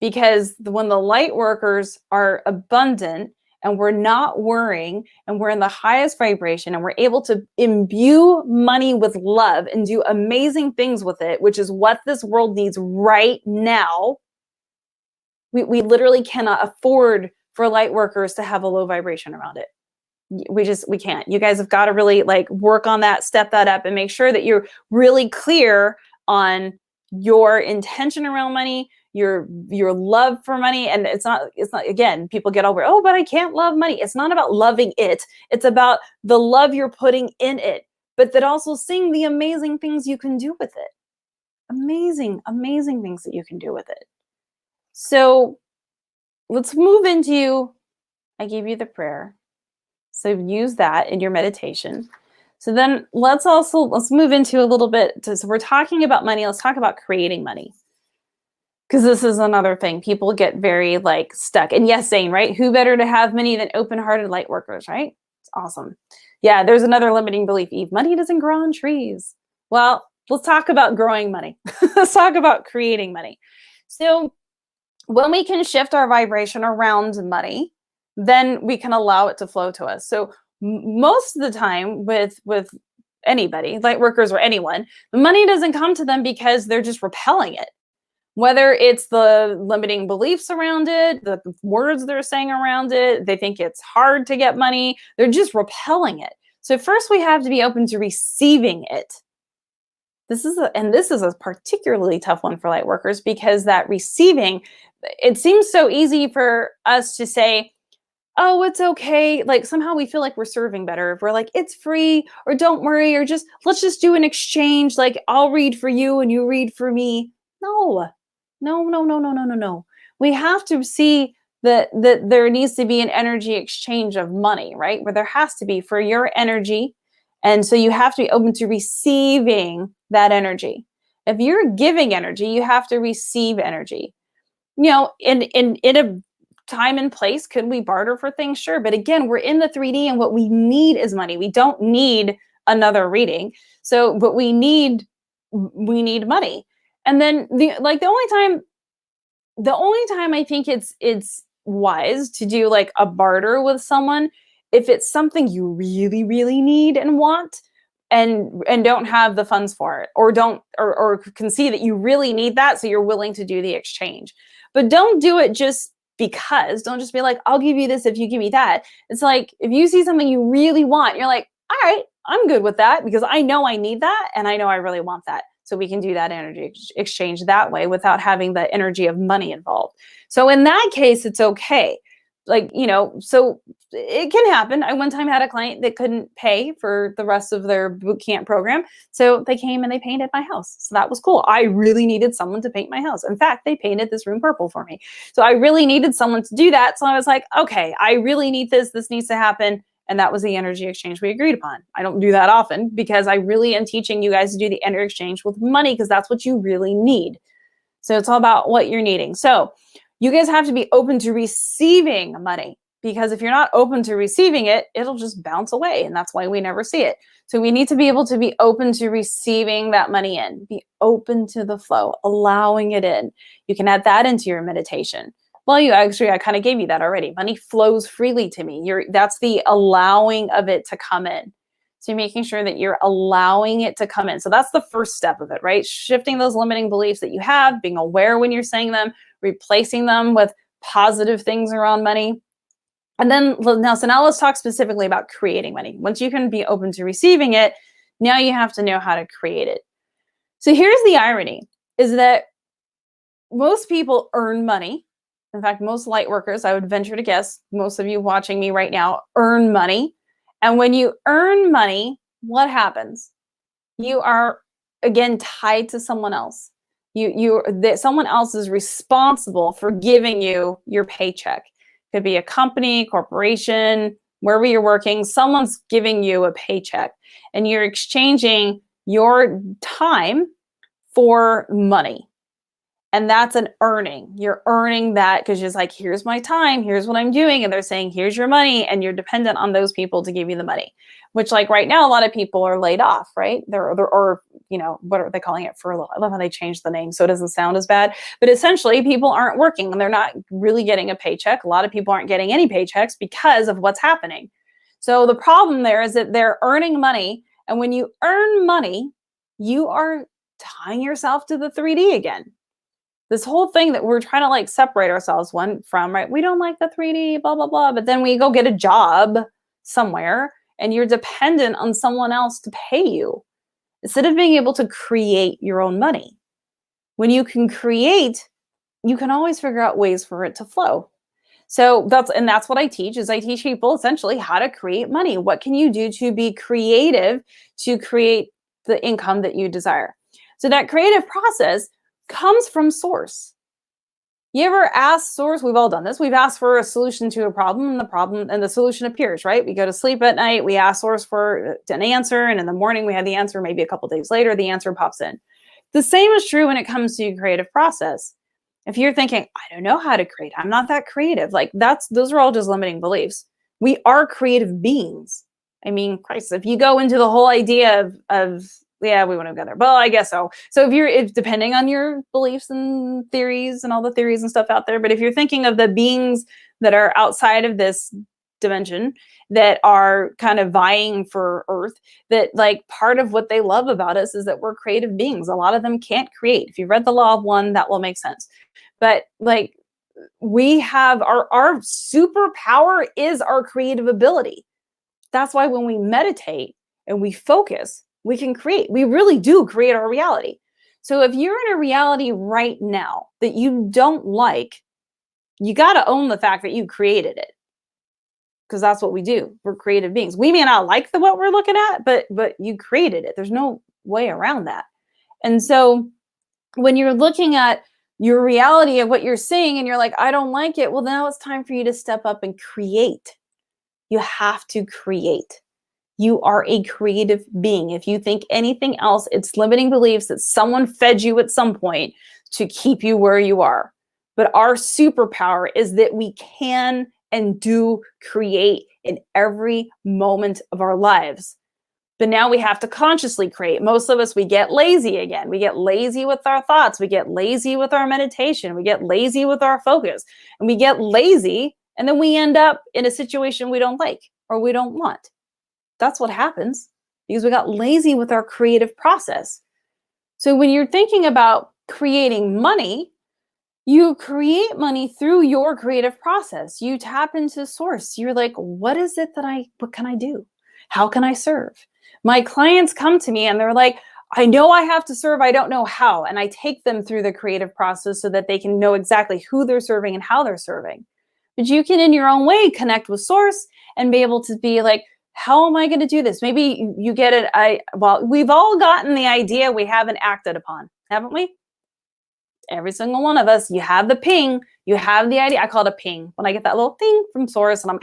because when the light workers are abundant and we're not worrying and we're in the highest vibration and we're able to imbue money with love and do amazing things with it, which is what this world needs right now, we literally cannot afford for light workers to have a low vibration around it. We can't. You guys have got to really work on that, step that up, and make sure that you're really clear on your intention around money, your love for money. And it's not, again, people get over, oh, but I can't love money. It's not about loving it. It's about the love you're putting in it, but that also seeing the amazing things you can do with it. Amazing, amazing things that you can do with it. So let's move into, I gave you the prayer. So use that in your meditation. So then let's move into a little bit. So we're talking about money. Let's talk about creating money, because this is another thing. People get very stuck. And yes, Zane, right? Who better to have money than open-hearted light workers, right? It's awesome. Yeah, there's another limiting belief, Eve. Money doesn't grow on trees. Well, let's talk about growing money. Let's talk about creating money. So when we can shift our vibration around money, then we can allow it to flow to us. So most of the time with anybody, light workers or anyone, the money doesn't come to them because they're just repelling it. Whether it's the limiting beliefs around it, the words they're saying around it, they think it's hard to get money, they're just repelling it. So first we have to be open to receiving it. This is a particularly tough one for light workers, because that receiving, it seems so easy for us to say, oh, it's okay. Somehow we feel like we're serving better if we're like, it's free, or don't worry, or let's just do an exchange. I'll read for you and you read for me. No. We have to see that there needs to be an energy exchange of money, right? Where there has to be, for your energy And so you have to be open to receiving that energy. If you're giving energy, you have to receive energy. In a time and place, could we barter for things? Sure. But again, we're in the 3D and what we need is money. We don't need another reading. So, but we need money. And then the only time I think it's wise to do like a barter with someone, if it's something you really, really need and want, and don't have the funds for it, or don't or can see that you really need that, so you're willing to do the exchange. But don't do it just because. Don't just be like, I'll give you this if you give me that. It's like, if you see something you really want, you're like, all right, I'm good with that because I know I need that and I know I really want that. So we can do that energy exchange that way without having the energy of money involved. So in that case, it's okay. So it can happen. I one time had a client that couldn't pay for the rest of their boot camp program. So they came and they painted my house. So that was cool. I really needed someone to paint my house. In fact, they painted this room purple for me. So I really needed someone to do that. So I was like, okay, I really need this. This needs to happen. And that was the energy exchange we agreed upon. I don't do that often because I really am teaching you guys to do the energy exchange with money because that's what you really need. So it's all about what you're needing. So you guys have to be open to receiving money, because if you're not open to receiving it, it'll just bounce away. And that's why we never see it. So we need to be able to be open to receiving that money in, be open to the flow, allowing it in. You can add that into your meditation. Well, I kind of gave you that already. Money flows freely to me. That's the allowing of it to come in. So you're making sure that you're allowing it to come in. So that's the first step of it, right? Shifting those limiting beliefs that you have, being aware when you're saying them, replacing them with positive things around money. And then now let's talk specifically about creating money. Once you can be open to receiving it, now you have to know how to create it. So here's the irony, is that most people earn money. In fact, most light workers, I would venture to guess, most of you watching me right now earn money. And when you earn money, what happens? You are, again, tied to someone else. Someone else is responsible for giving you your paycheck. Could be a company, corporation, wherever you're working, someone's giving you a paycheck and you're exchanging your time for money. And that's an earning. You're earning that because you're just like, here's my time, here's what I'm doing. And they're saying, here's your money. And you're dependent on those people to give you the money, which like right now, a lot of people are laid off, right? Or what are they calling it? Furlough. I love how they changed the name so it doesn't sound as bad. But essentially, people aren't working and they're not really getting a paycheck. A lot of people aren't getting any paychecks because of what's happening. So the problem there is that they're earning money. And when you earn money, you are tying yourself to the 3D again. This whole thing that we're trying to like separate ourselves from, right? We don't like the 3D, blah, blah, blah. But then we go get a job somewhere and you're dependent on someone else to pay you instead of being able to create your own money. When you can create, you can always figure out ways for it to flow. So that's what I teach people essentially how to create money. What can you do to be creative to create the income that you desire? So that creative process comes from source. You ever ask source? We've all done this. We've asked for a solution to a problem and the solution appears, right? We go to sleep at night, we ask source for an answer, and in the morning we have the answer. Maybe a couple days later, the answer pops in. The same is true when it comes to creative process. If you're thinking, I don't know how to create, I'm not that creative, like those are all just limiting beliefs. We are creative beings. I mean, Christ, if you go into the whole idea of yeah, we wouldn't go there. Well, I guess so. So if depending on your beliefs and theories and all the theories and stuff out there, but if you're thinking of the beings that are outside of this dimension that are kind of vying for Earth, that like part of what they love about us is that we're creative beings. A lot of them can't create. If you read the Law of One, that will make sense. But like we have our superpower is our creative ability. That's why when we meditate and we focus, we can create. We really do create our reality. So if you're in a reality right now that you don't like, you got to own the fact that you created it. Because that's what we do. We're creative beings. We may not like what we're looking at, but you created it. There's no way around that. And so when you're looking at your reality of what you're seeing and you're like, I don't like it, well, now it's time for you to step up and create. You have to create. You are a creative being. If you think anything else, it's limiting beliefs that someone fed you at some point to keep you where you are. But our superpower is that we can and do create in every moment of our lives. But now we have to consciously create. Most of us, we get lazy again. We get lazy with our thoughts. We get lazy with our meditation. We get lazy with our focus. And we get lazy, and then we end up in a situation we don't like or we don't want. That's what happens because we got lazy with our creative process. So when you're thinking about creating money, you create money through your creative process. You tap into source. You're like, what can I do? How can I serve? My clients come to me and they're like, I know I have to serve. I don't know how. And I take them through the creative process so that they can know exactly who they're serving and how they're serving. But you can, in your own way, connect with source and be able to be like, how am I going to do this? Maybe you get it. Well, we've all gotten the idea we haven't acted upon, haven't we? Every single one of us, you have the ping, you have the idea. I call it a ping. When I get that little thing from source and I'm,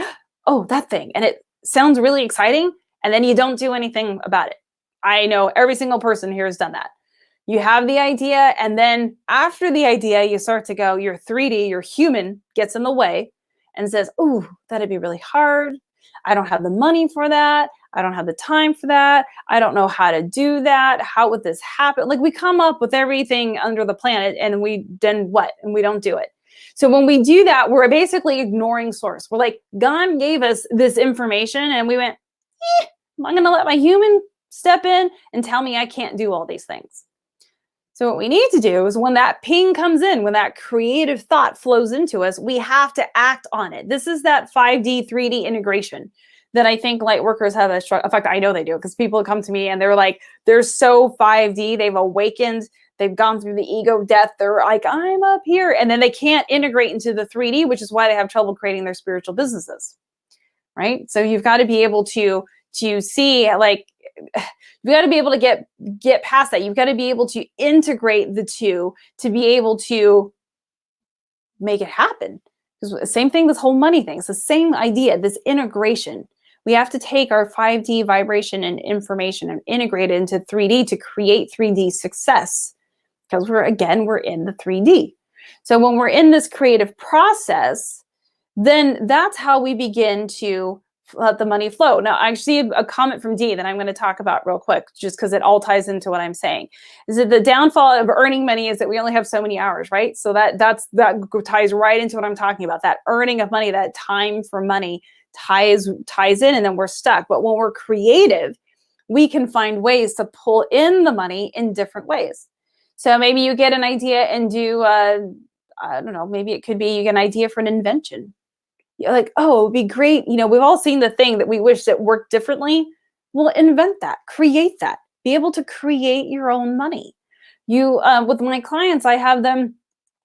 oh, that thing. And it sounds really exciting. And then you don't do anything about it. I know every single person here has done that. You have the idea. And then after the idea, you start to go, your 3D, your human gets in the way and says, oh, that'd be really hard. I don't have the money for that. I don't have the time for that. I don't know how to do that. How would this happen? Like we come up with everything under the planet and we then what? And we don't do it. So when we do that, we're basically ignoring source. We're like, God gave us this information and we went, I'm going to let my human step in and tell me I can't do all these things. So what we need to do is when that ping comes in, when that creative thought flows into us, we have to act on it. This is that 5D, 3D integration that I think Lightworkers have a struggle. In fact, I know they do because people come to me and they're like, they're so 5D, they've awakened, they've gone through the ego death. They're like, I'm up here. And then they can't integrate into the 3D, which is why they have trouble creating their spiritual businesses, right? So you've got to be able to see, like, you've got to be able to get past that. You've got to be able to integrate the two to be able to make it happen. Because same thing, this whole money thing, it's the same idea, this integration. We have to take our 5D vibration and information and integrate it into 3D to create 3D success. Because we're in the 3D. So when we're in this creative process, then that's how we begin to let the money flow. Now, I see a comment from Dee that I'm going to talk about real quick, just because it all ties into what I'm saying. Is that the downfall of earning money is that we only have so many hours, right? So that ties right into what I'm talking about. That earning of money, that time for money ties in, and then we're stuck. But when we're creative, we can find ways to pull in the money in different ways. So maybe you get an idea and do, I don't know, maybe it could be you get an idea for an invention. You're like, oh, it'd be great. You know, we've all seen the thing that we wish that worked differently. Well, invent that, create that, be able to create your own money. You, with my clients, I have them,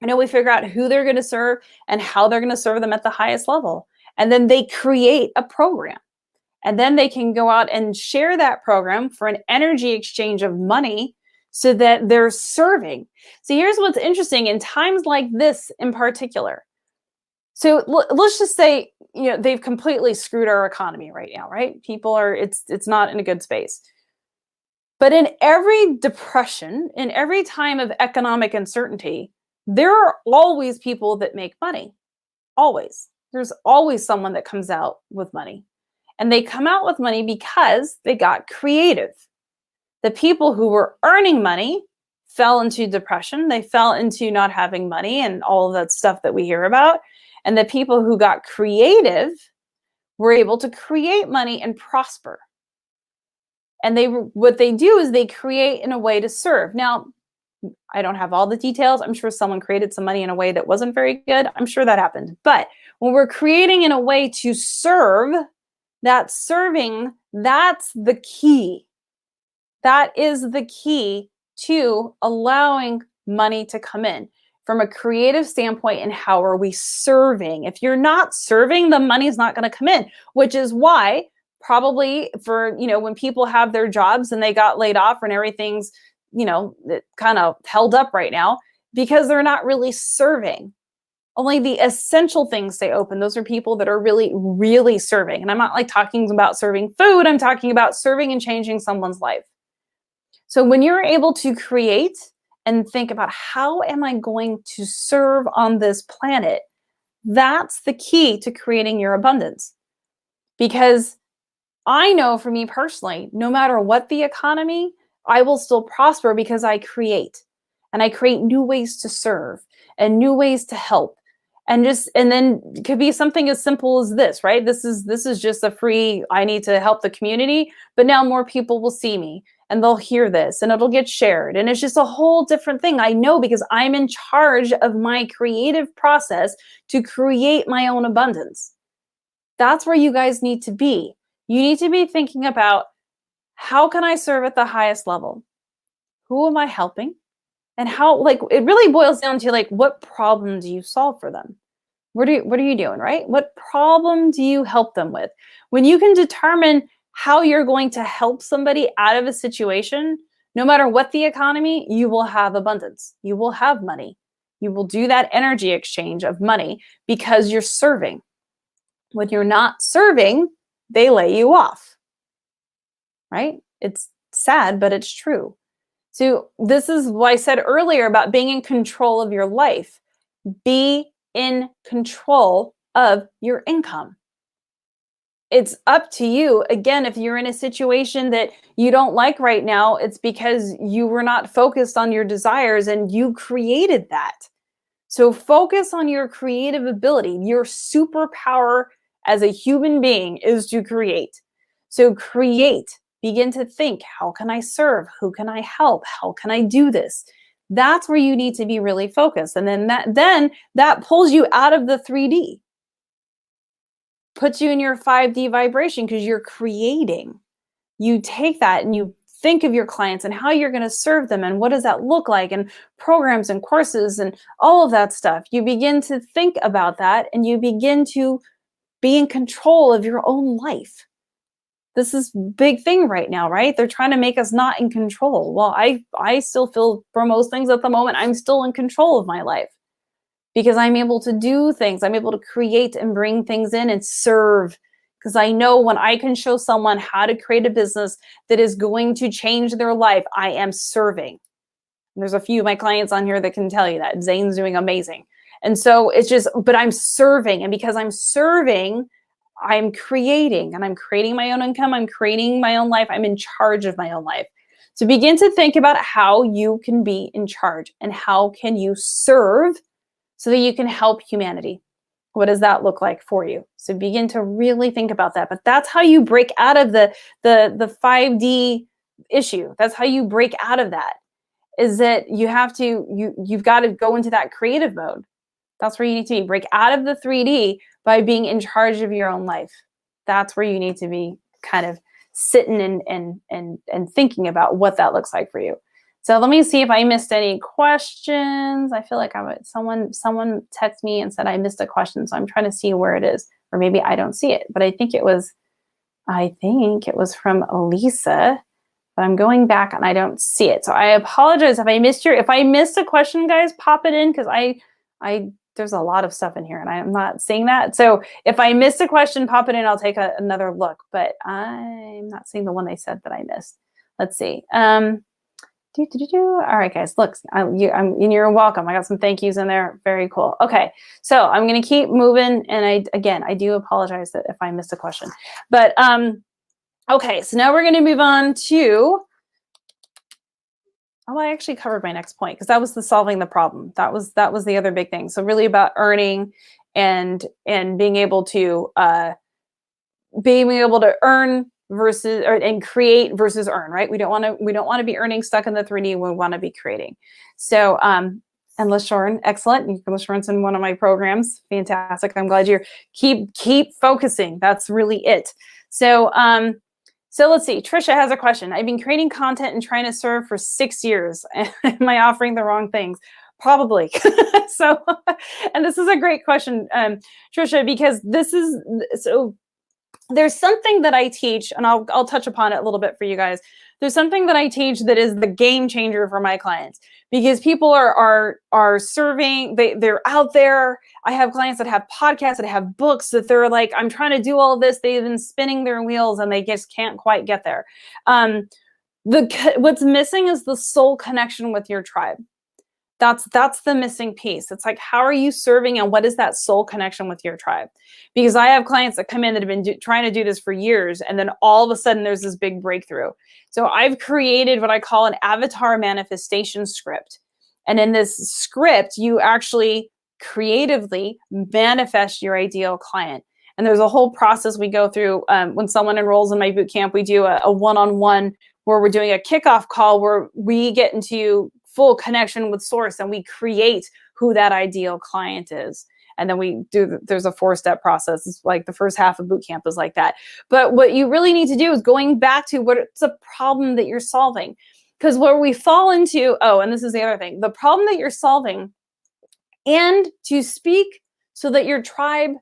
we figure out who they're going to serve and how they're going to serve them at the highest level. And then they create a program. And then they can go out and share that program for an energy exchange of money so that they're serving. So here's what's interesting in times like this in particular. So let's just say, they've completely screwed our economy right now, right? People are, it's not in a good space. But in every depression, in every time of economic uncertainty, there are always people that make money. Always. There's always someone that comes out with money. And they come out with money because they got creative. The people who were earning money fell into depression. They fell into not having money and all of that stuff that we hear about. And the people who got creative were able to create money and prosper. And what they do is they create in a way to serve. Now, I don't have all the details. I'm sure someone created some money in a way that wasn't very good. I'm sure that happened. But when we're creating in a way to serve, that serving, that's the key. That is the key to allowing money to come in. From a creative standpoint, and how are we serving? If you're not serving, the money's not going to come in, which is why probably for, when people have their jobs and they got laid off and everything's, kind of held up right now because they're not really serving. Only the essential things stay open. Those are people that are really, really serving. And I'm not like talking about serving food. I'm talking about serving and changing someone's life. So when you're able to create and think about how am I going to serve on this planet, that's the key to creating your abundance. Because I know for me personally, no matter what the economy, I will still prosper because I create. And I create new ways to serve and new ways to help. And then it could be something as simple as this, right? This is just a free, I need to help the community, but now more people will see me and they'll hear this and it'll get shared. And it's just a whole different thing. I know because I'm in charge of my creative process to create my own abundance. That's where you guys need to be. You need to be thinking about, how can I serve at the highest level? Who am I helping? And how, like, it really boils down to like, what problem do you solve for them? What are you doing, right? What problem do you help them with? When you can determine how you're going to help somebody out of a situation, no matter what the economy, you will have abundance. You will have money. You will do that energy exchange of money because you're serving. When you're not serving, they lay you off, right? It's sad, but it's true. So this is what I said earlier about being in control of your life. Be in control of your income. It's up to you. Again, if you're in a situation that you don't like right now, it's because you were not focused on your desires and you created that. So focus on your creative ability. Your superpower as a human being is to create. So create. Begin to think, how can I serve? Who can I help? How can I do this? That's where you need to be really focused. And then that pulls you out of the 3D. Puts you in your 5D vibration because you're creating. You take that and you think of your clients and how you're going to serve them and what does that look like, and programs and courses and all of that stuff. You begin to think about that and you begin to be in control of your own life. This is big thing right now, right? They're trying to make us not in control. Well, I still feel for most things at the moment, I'm still in control of my life because I'm able to do things. I'm able to create and bring things in and serve, because I know when I can show someone how to create a business that is going to change their life, I am serving. And there's a few of my clients on here that can tell you that. Zane's doing amazing. And so it's just, but I'm serving. And because I'm serving, I'm creating, and I'm creating my own income. I'm creating my own life. I'm in charge of my own life. So begin to think about how you can be in charge and how can you serve so that you can help humanity. What does that look like for you? So begin to really think about that. But that's how you break out of the 5D issue. That's how you break out of that, is that you've got to go into that creative mode. That's where you need to be. Break out of the 3D by being in charge of your own life. That's where you need to be kind of sitting and thinking about what that looks like for you. So let me see if I missed any questions. I feel like someone texted me and said I missed a question. So I'm trying to see where it is, or maybe I don't see it, but I think it was from Elisa, but I'm going back and I don't see it. So I apologize if I missed a question, guys, pop it in, because there's a lot of stuff in here and I'm not seeing that. So if I missed a question, pop it in. I'll take another look, but I'm not seeing the one they said that I missed. Let's see. All right, guys, look, you're welcome. I got some thank yous in there. Very cool. Okay, so I'm going to keep moving. And I do apologize that if I missed a question, but okay, so now we're going to move on to, I actually covered my next point because that was the solving the problem. That was the other big thing. So really about earning and being able to earn and create versus earn, right? We don't want to be earning stuck in the 3D. We want to be creating. So and LaShorn, excellent. LaShorn's in one of my programs. Fantastic. I'm glad you're keep focusing. That's really it. So so let's see. Trisha has a question. I've been creating content and trying to serve for 6 years. Am I offering the wrong things? Probably. So, and this is a great question, Trisha, because there's something that I teach, and I'll touch upon it a little bit for you guys. there's something that I teach that is the game changer for my clients, because people are serving, they're out there. I have clients that have podcasts, that have books, that they're like, I'm trying to do all this. They've been spinning their wheels and they just can't quite get there. What's missing is the soul connection with your tribe. That's the missing piece. It's like, how are you serving, and what is that soul connection with your tribe? Because I have clients that come in that have been trying to do this for years, and then all of a sudden there's this big breakthrough. So I've created what I call an avatar manifestation script. And in this script, you actually creatively manifest your ideal client. And there's a whole process we go through. When someone enrolls in my boot camp, we do a one-on-one where we're doing a kickoff call where we get into full connection with source and we create who that ideal client is. And then there's a 4-step process. It's like the first half of boot camp is like that. But what you really need to do is going back to what's a problem that you're solving. Because where we fall into, and this is the other thing, the problem that you're solving, and to speak so that your tribe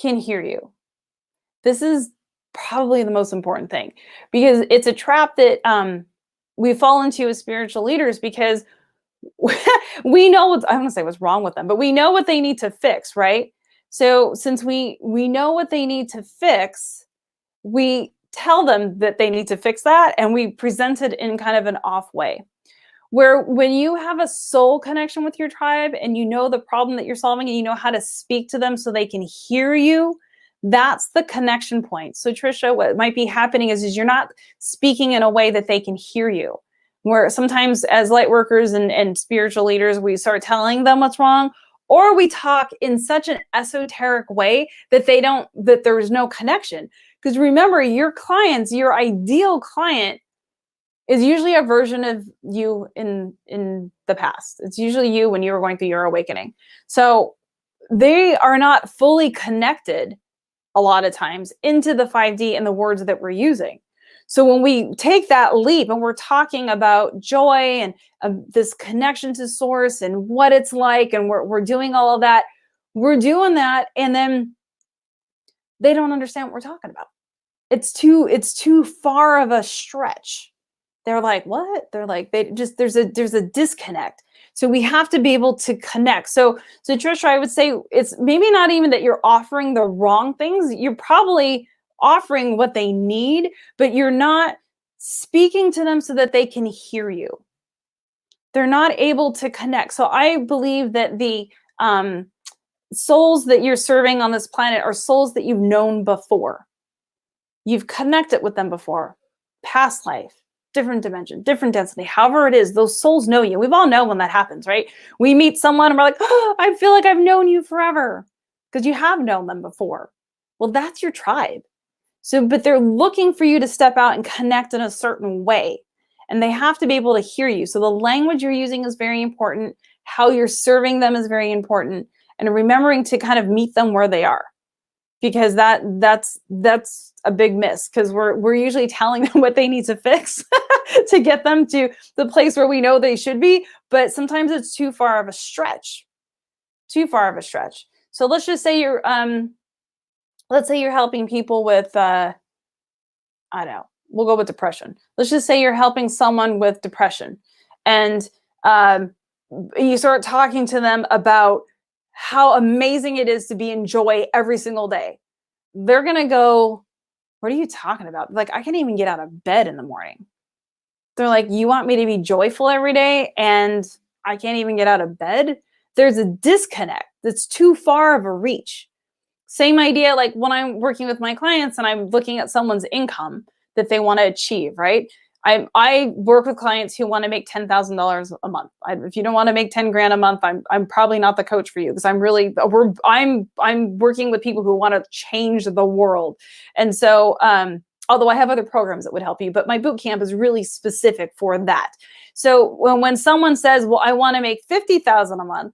can hear you. This is probably the most important thing, because it's a trap that we fall into as spiritual leaders, because we know I don't want to say what's wrong with them, but we know what they need to fix, right? So since we know what they need to fix, we tell them that they need to fix that, and we present it in kind of an off way. Where when you have a soul connection with your tribe and you know the problem that you're solving and you know how to speak to them so they can hear you, that's the connection point. So Trisha, what might be happening is you're not speaking in a way that they can hear you. Where sometimes as light workers and spiritual leaders, we start telling them what's wrong, or we talk in such an esoteric way that that there's no connection. Because remember, your clients, your ideal client is usually a version of you in the past. It's usually you when you were going through your awakening. So they are not fully connected a lot of times into the 5D and the words that we're using. So when we take that leap and we're talking about joy and this connection to source and what it's like, and we're doing all of that, we're doing that, and then they don't understand what we're talking about. It's too far of a stretch. They're like, what? They're like, there's a disconnect. So we have to be able to connect. So Trisha, I would say it's maybe not even that you're offering the wrong things. You're probably offering what they need, but you're not speaking to them so that they can hear you. They're not able to connect. So I believe that the souls that you're serving on this planet are souls that you've known before. You've connected with them before, past life, different dimension, different density, however it is, those souls know you. We've all known when that happens, right? We meet someone and we're like, oh, I feel like I've known you forever, because you have known them before. Well, that's your tribe. So, but they're looking for you to step out and connect in a certain way, and they have to be able to hear you. So the language you're using is very important. How you're serving them is very important, and remembering to kind of meet them where they are, because that's a big miss, because we're usually telling them what they need to fix to get them to the place where we know they should be, but sometimes it's too far of a stretch. So let's just say you're helping people with I don't know, we'll go with depression. Let's just say you're helping someone with depression, and you start talking to them about how amazing it is to be in joy every single day. They're gonna go, what are you talking about? Like, I can't even get out of bed in the morning. They're like, you want me to be joyful every day and I can't even get out of bed? There's a disconnect. That's too far of a reach. Same idea, like when I'm working with my clients and I'm looking at someone's income that they want to achieve, right? I work with clients who want to make $10,000 a month. If you don't want to make 10 grand a month, I'm probably not the coach for you, because I'm working with people who want to change the world. And so, although I have other programs that would help you, but my boot camp is really specific for that. So when someone says, well, I want to make $50,000 a month,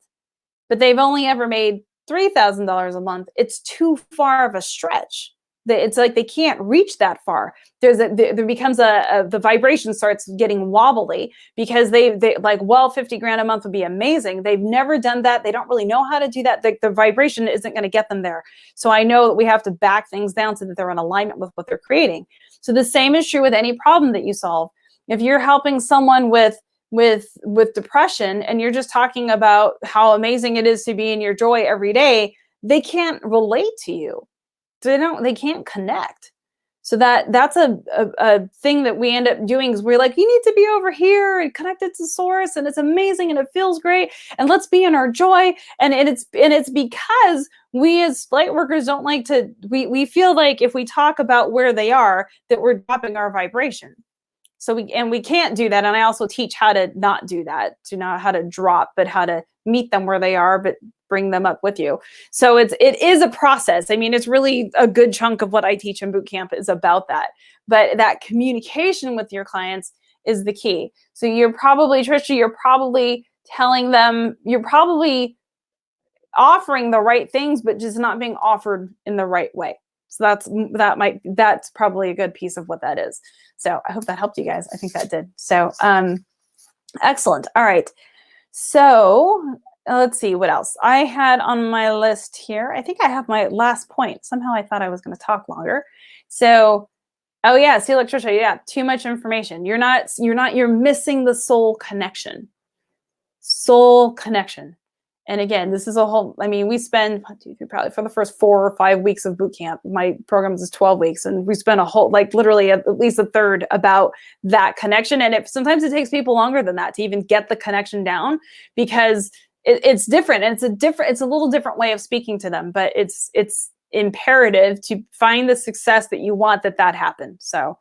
but they've only ever made $3,000 a month, it's too far of a stretch. It's like they can't reach that far. There becomes the vibration starts getting wobbly, because they like, well, 50 grand a month would be amazing. They've never done that. They don't really know how to do that. The vibration isn't going to get them there. So I know that we have to back things down so that they're in alignment with what they're creating. So the same is true with any problem that you solve. If you're helping someone with depression and you're just talking about how amazing it is to be in your joy every day, they can't relate to you. They can't connect. So that's a thing that we end up doing is we're like, you need to be over here and connected to source, and it's amazing and it feels great, and let's be in our joy. And it's because we as light workers don't like to, we feel like if we talk about where they are, that we're dropping our vibration. So we can't do that. And I also teach how to not do that, to not how to drop, but how to meet them where they are, but bring them up with you. So it is a process. I mean, it's really a good chunk of what I teach in boot camp is about that. But that communication with your clients is the key. So you're probably, Trisha, you're probably telling them, you're probably offering the right things, but just not being offered in the right way. So that's probably a good piece of what that is. So I hope that helped you guys. I think that did. So excellent. All right. So let's see what else I had on my list here. I think I have my last point. Somehow I thought I was going to talk longer. So, oh yeah, see, like Trisha, yeah, too much information. You're missing the soul connection. Soul connection. And again, this is a whole, I mean, we spend 1, 2, 3, probably for the first 4 or 5 weeks of boot camp. My program is 12 weeks, and we spend a whole, like literally at least a third about that connection. And sometimes it takes people longer than that to even get the connection down, because it's different. And it's a little different way of speaking to them, but it's imperative to find the success that you want that happen. So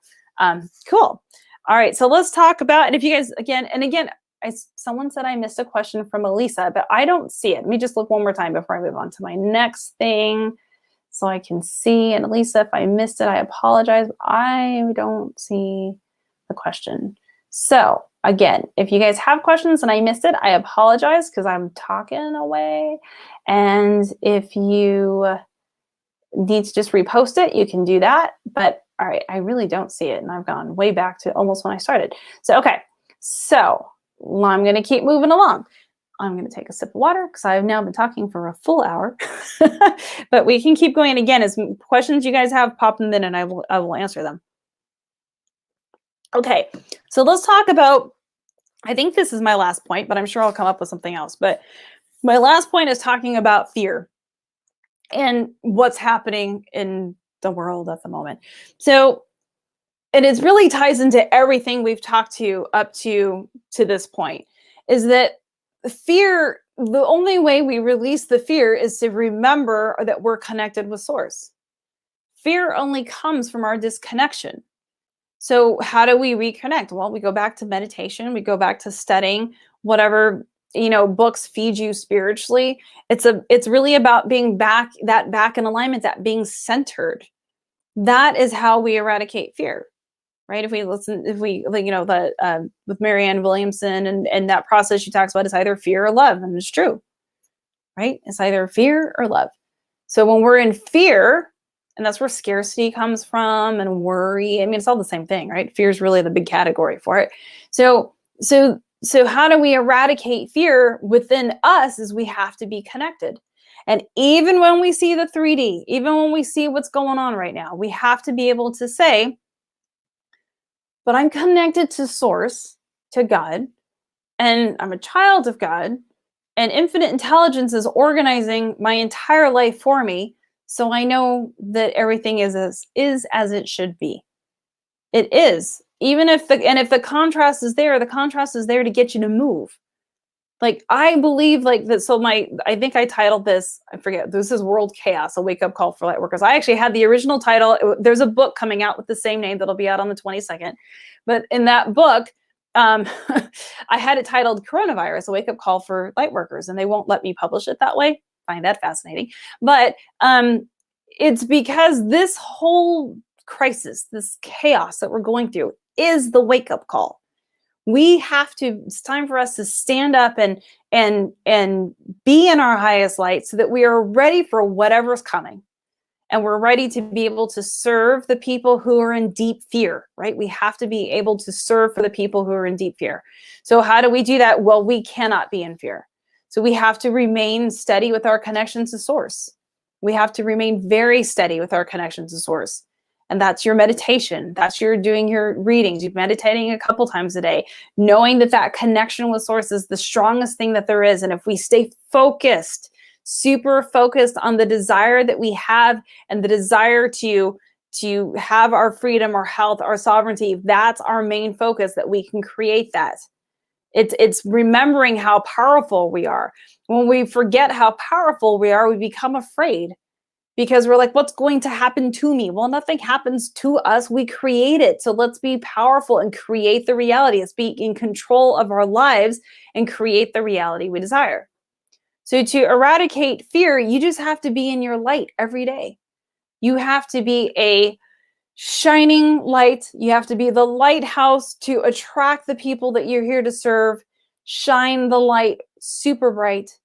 cool. All right. So let's talk about, and if you guys, again, someone said I missed a question from Elisa, but I don't see it. Let me just look one more time before I move on to my next thing so I can see. And Elisa, if I missed it, I apologize. I don't see the question. So again, if you guys have questions and I missed it, I apologize because I'm talking away. And if you need to just repost it, you can do that. But all right, I really don't see it. And I've gone way back to almost when I started. So, okay. So I'm going to keep moving along. I'm going to take a sip of water because I've now been talking for a full hour. But we can keep going. And again, as questions you guys have, pop them in and I will answer them. Okay, so let's talk about, I think this is my last point, but I'm sure I'll come up with something else. But my last point is talking about fear and what's happening in the world at the moment. So, and it really ties into everything we've talked to up to this point, is that fear, the only way we release the fear is to remember that we're connected with source. Fear only comes from our disconnection. So how do we reconnect? Well, we go back to meditation. We go back to studying whatever, books feed you spiritually. It's really about being back in alignment, that being centered. That is how we eradicate fear. Right? With Marianne Williamson and that process she talks about, it's either fear or love. And it's true, right? It's either fear or love. So when we're in fear, and that's where scarcity comes from and worry. I mean, it's all the same thing, right? Fear is really the big category for it. So how do we eradicate fear within us is we have to be connected. And even when we see the 3D, even when we see what's going on right now, we have to be able to say, but I'm connected to source, to God, and I'm a child of God, and infinite intelligence is organizing my entire life for me, so I know that everything is as it should be. It is. Even if the contrast is there, the contrast is there to get you to move. Like, I believe like that. So I think I titled this, I forget, this is World Chaos, a wake-up call for Lightworkers. I actually had the original title. There's a book coming out with the same name that'll be out on the 22nd. But in that book, I had it titled Coronavirus, a wake-up call for Lightworkers, and they won't let me publish it that way. I find that fascinating. But it's because this whole crisis, this chaos that we're going through is the wake-up call. It's time for us to stand up and be in our highest light so that we are ready for whatever's coming. And we're ready to be able to serve the people who are in deep fear, right? We have to be able to serve for the people who are in deep fear. So how do we do that? Well, we cannot be in fear. So we have to remain steady with our connection to source. We have to remain very steady with our connection to source. And that's your meditation. That's your doing your readings. You're meditating a couple times a day, knowing that that connection with source is the strongest thing that there is. And if we stay focused, super focused on the desire that we have and the desire to have our freedom, our health, our sovereignty, that's our main focus, that we can create that. It's remembering how powerful we are. When we forget how powerful we are, we become afraid, because we're like, what's going to happen to me? Well, nothing happens to us. We create it. So let's be powerful and create the reality. Let's be in control of our lives and create the reality we desire. So to eradicate fear, you just have to be in your light every day. You have to be a shining light. You have to be the lighthouse to attract the people that you're here to serve. Shine the light super bright.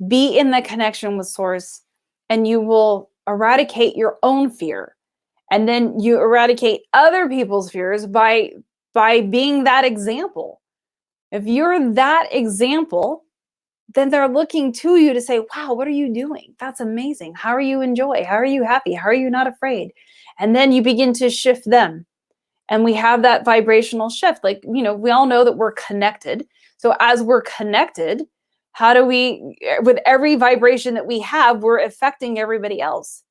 Be in the connection with source, and you will eradicate your own fear. And then you eradicate other people's fears by being that example. If you're that example, then they're looking to you to say, wow, what are you doing? That's amazing. How are you enjoy? How are you happy? How are you not afraid? And then you begin to shift them. And we have that vibrational shift. Like, we all know that we're connected. So as we're connected, how do we, with every vibration that we have, we're affecting everybody else.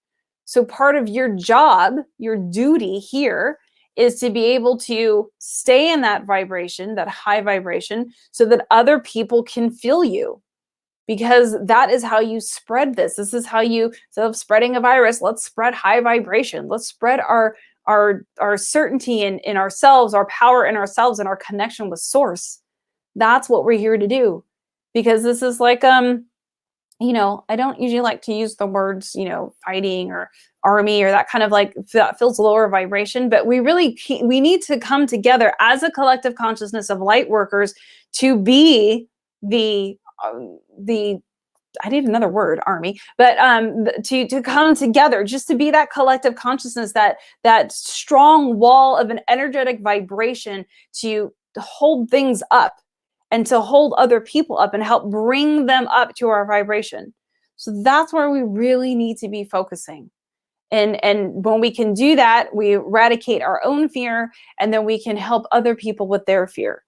So part of your job, your duty here, is to be able to stay in that vibration, that high vibration, so that other people can feel you. Because that is how you spread this. This is how you, instead of spreading a virus, let's spread high vibration. Let's spread our certainty in ourselves, our power in ourselves, and our connection with source. That's what we're here to do. Because this is like, I don't usually like to use the words, fighting or army or that kind of like, that feels lower vibration, but we need to come together as a collective consciousness of light workers to be the I need another word, army, but to come together, just to be that collective consciousness, that strong wall of an energetic vibration to hold things up and to hold other people up and help bring them up to our vibration. So that's where we really need to be focusing. And when we can do that, we eradicate our own fear, and then we can help other people with their fear.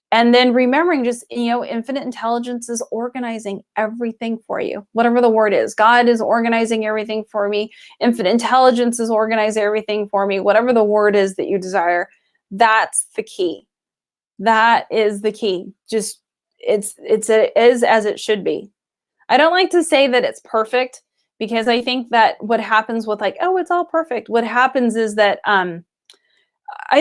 And then remembering just, infinite intelligence is organizing everything for you, whatever the word is. God is organizing everything for me. Infinite intelligence is organizing everything for me. Whatever the word is that you desire, that's the key. That is the key. Just, it is as it should be. I don't like to say that it's perfect, because I think that what happens with like, oh, it's all perfect. What happens is that I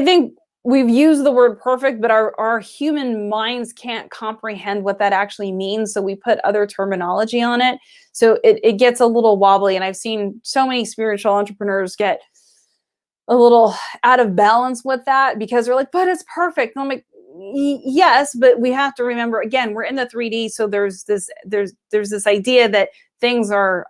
think we've used the word perfect, but our human minds can't comprehend what that actually means. So we put other terminology on it. So it gets a little wobbly. And I've seen so many spiritual entrepreneurs get a little out of balance with that, because they're like, but it's perfect. And I'm like, yes, but we have to remember, again, we're in the 3D. So there's this idea that things are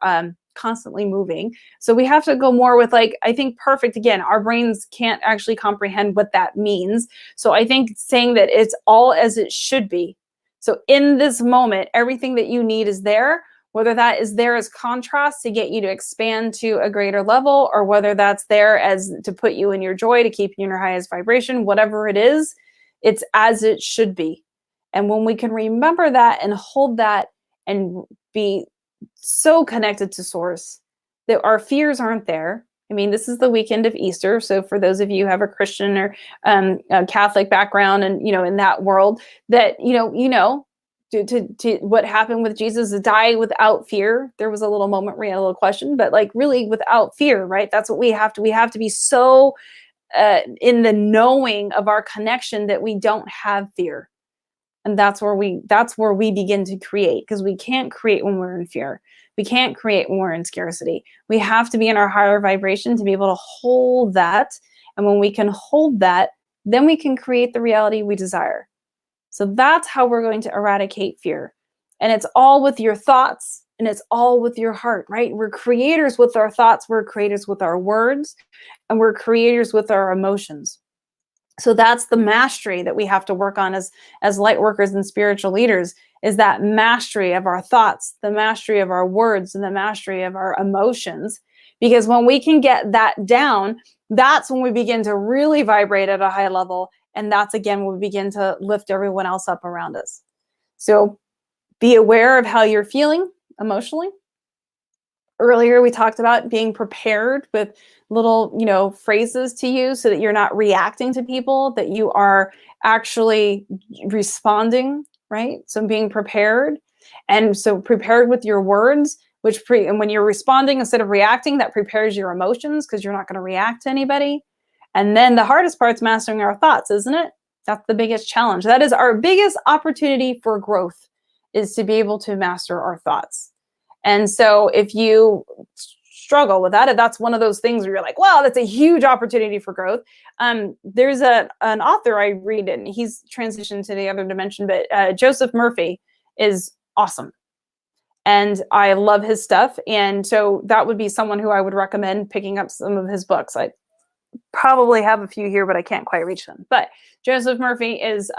constantly moving. So we have to go more with like, I think perfect, again, our brains can't actually comprehend what that means. So I think saying that it's all as it should be. So in this moment, everything that you need is there, whether that is there as contrast to get you to expand to a greater level, or whether that's there as to put you in your joy, to keep you in your highest vibration, whatever it is, it's as it should be. And when we can remember that and hold that and be so connected to source that our fears aren't there. I mean, this is the weekend of Easter. So for those of you who have a Christian or a Catholic background and, in that world, that, to what happened with Jesus, to die without fear. There was a little moment where he had a little question, but like really without fear, right? That's what we have to be so in the knowing of our connection that we don't have fear. And that's where we begin to create, because we can't create when we're in fear. We can't create when we're in scarcity. We have to be in our higher vibration to be able to hold that. And when we can hold that, then we can create the reality we desire. So that's how we're going to eradicate fear. And it's all with your thoughts, and it's all with your heart, right? We're creators with our thoughts, we're creators with our words, and we're creators with our emotions. So that's the mastery that we have to work on as light workers and spiritual leaders, is that mastery of our thoughts, the mastery of our words, and the mastery of our emotions, Because when we can get that down, that's when we begin to really vibrate at a high level. And that's again when we begin to lift everyone else up around us. So be aware of how you're feeling emotionally. Earlier, we talked about being prepared with little, phrases to use so that you're not reacting to people, that you are actually responding, right? So being prepared. And so prepared with your words, and when you're responding instead of reacting, that prepares your emotions because you're not going to react to anybody. And then the hardest part's mastering our thoughts, isn't it? That's the biggest challenge. That is our biggest opportunity for growth, is to be able to master our thoughts. And so if you struggle with that, if that's one of those things where you're like, wow, that's a huge opportunity for growth. There's an author I read, and he's transitioned to the other dimension, but Joseph Murphy is awesome. And I love his stuff. And so that would be someone who I would recommend picking up some of his books. I probably have a few here, but I can't quite reach them. But Joseph Murphy is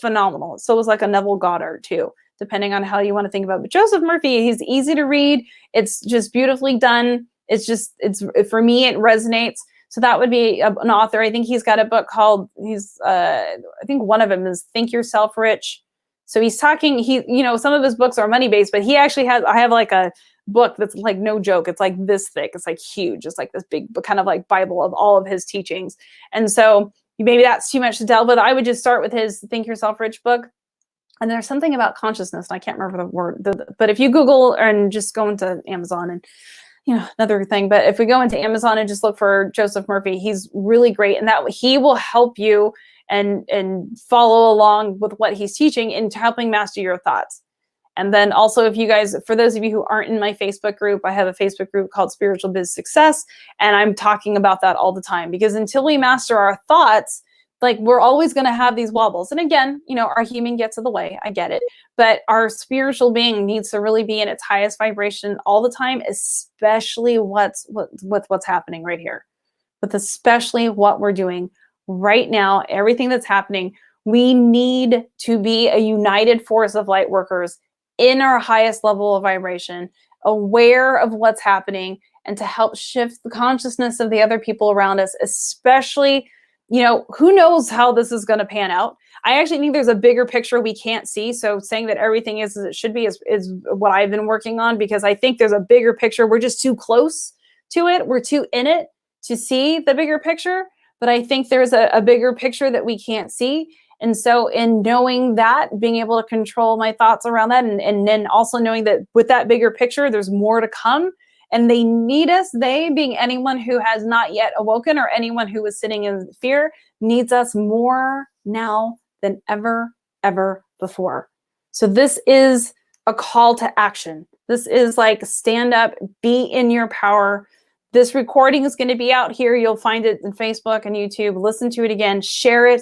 phenomenal. So is like a Neville Goddard too, depending on how you want to think about it. But Joseph Murphy, he's easy to read. It's just beautifully done. For me, it resonates. So that would be an author. I think he's got a book called, I think one of them is Think Yourself Rich. So he's talking, some of his books are money-based, but he actually I have like a book that's like no joke. It's like this thick. It's like huge. It's like this big kind of like Bible of all of his teachings. And so maybe that's too much to delve with. I would just start with his Think Yourself Rich book. And there's something about consciousness, and I can't remember the word, but if you Google and just go into Amazon and, another thing, but if we go into Amazon and just look for Joseph Murphy, he's really great. And that he will help you and follow along with what he's teaching into helping master your thoughts. And then also, if you guys, for those of you who aren't in my Facebook group, I have a Facebook group called Spiritual Biz Success, and I'm talking about that all the time, because until we master our thoughts, like, we're always going to have these wobbles. And again, our human gets in the way. I get it. But our spiritual being needs to really be in its highest vibration all the time, especially what's happening right here. But especially what we're doing right now, everything that's happening, we need to be a united force of light workers in our highest level of vibration, aware of what's happening, and to help shift the consciousness of the other people around us, especially, who knows how this is going to pan out. I actually think there's a bigger picture we can't see. So saying that everything is as it should be is what I've been working on, because I think there's a bigger picture. We're just too close to it. We're too in it to see the bigger picture. But I think there's a bigger picture that we can't see. And so in knowing that, being able to control my thoughts around that, and then also knowing that with that bigger picture, there's more to come. And they need us, they being anyone who has not yet awoken, or anyone who is sitting in fear, needs us more now than ever before. So this is a call to action. This is like, stand up, be in your power. This recording is going to be out here. You'll find it in Facebook and YouTube. Listen to it again, share it.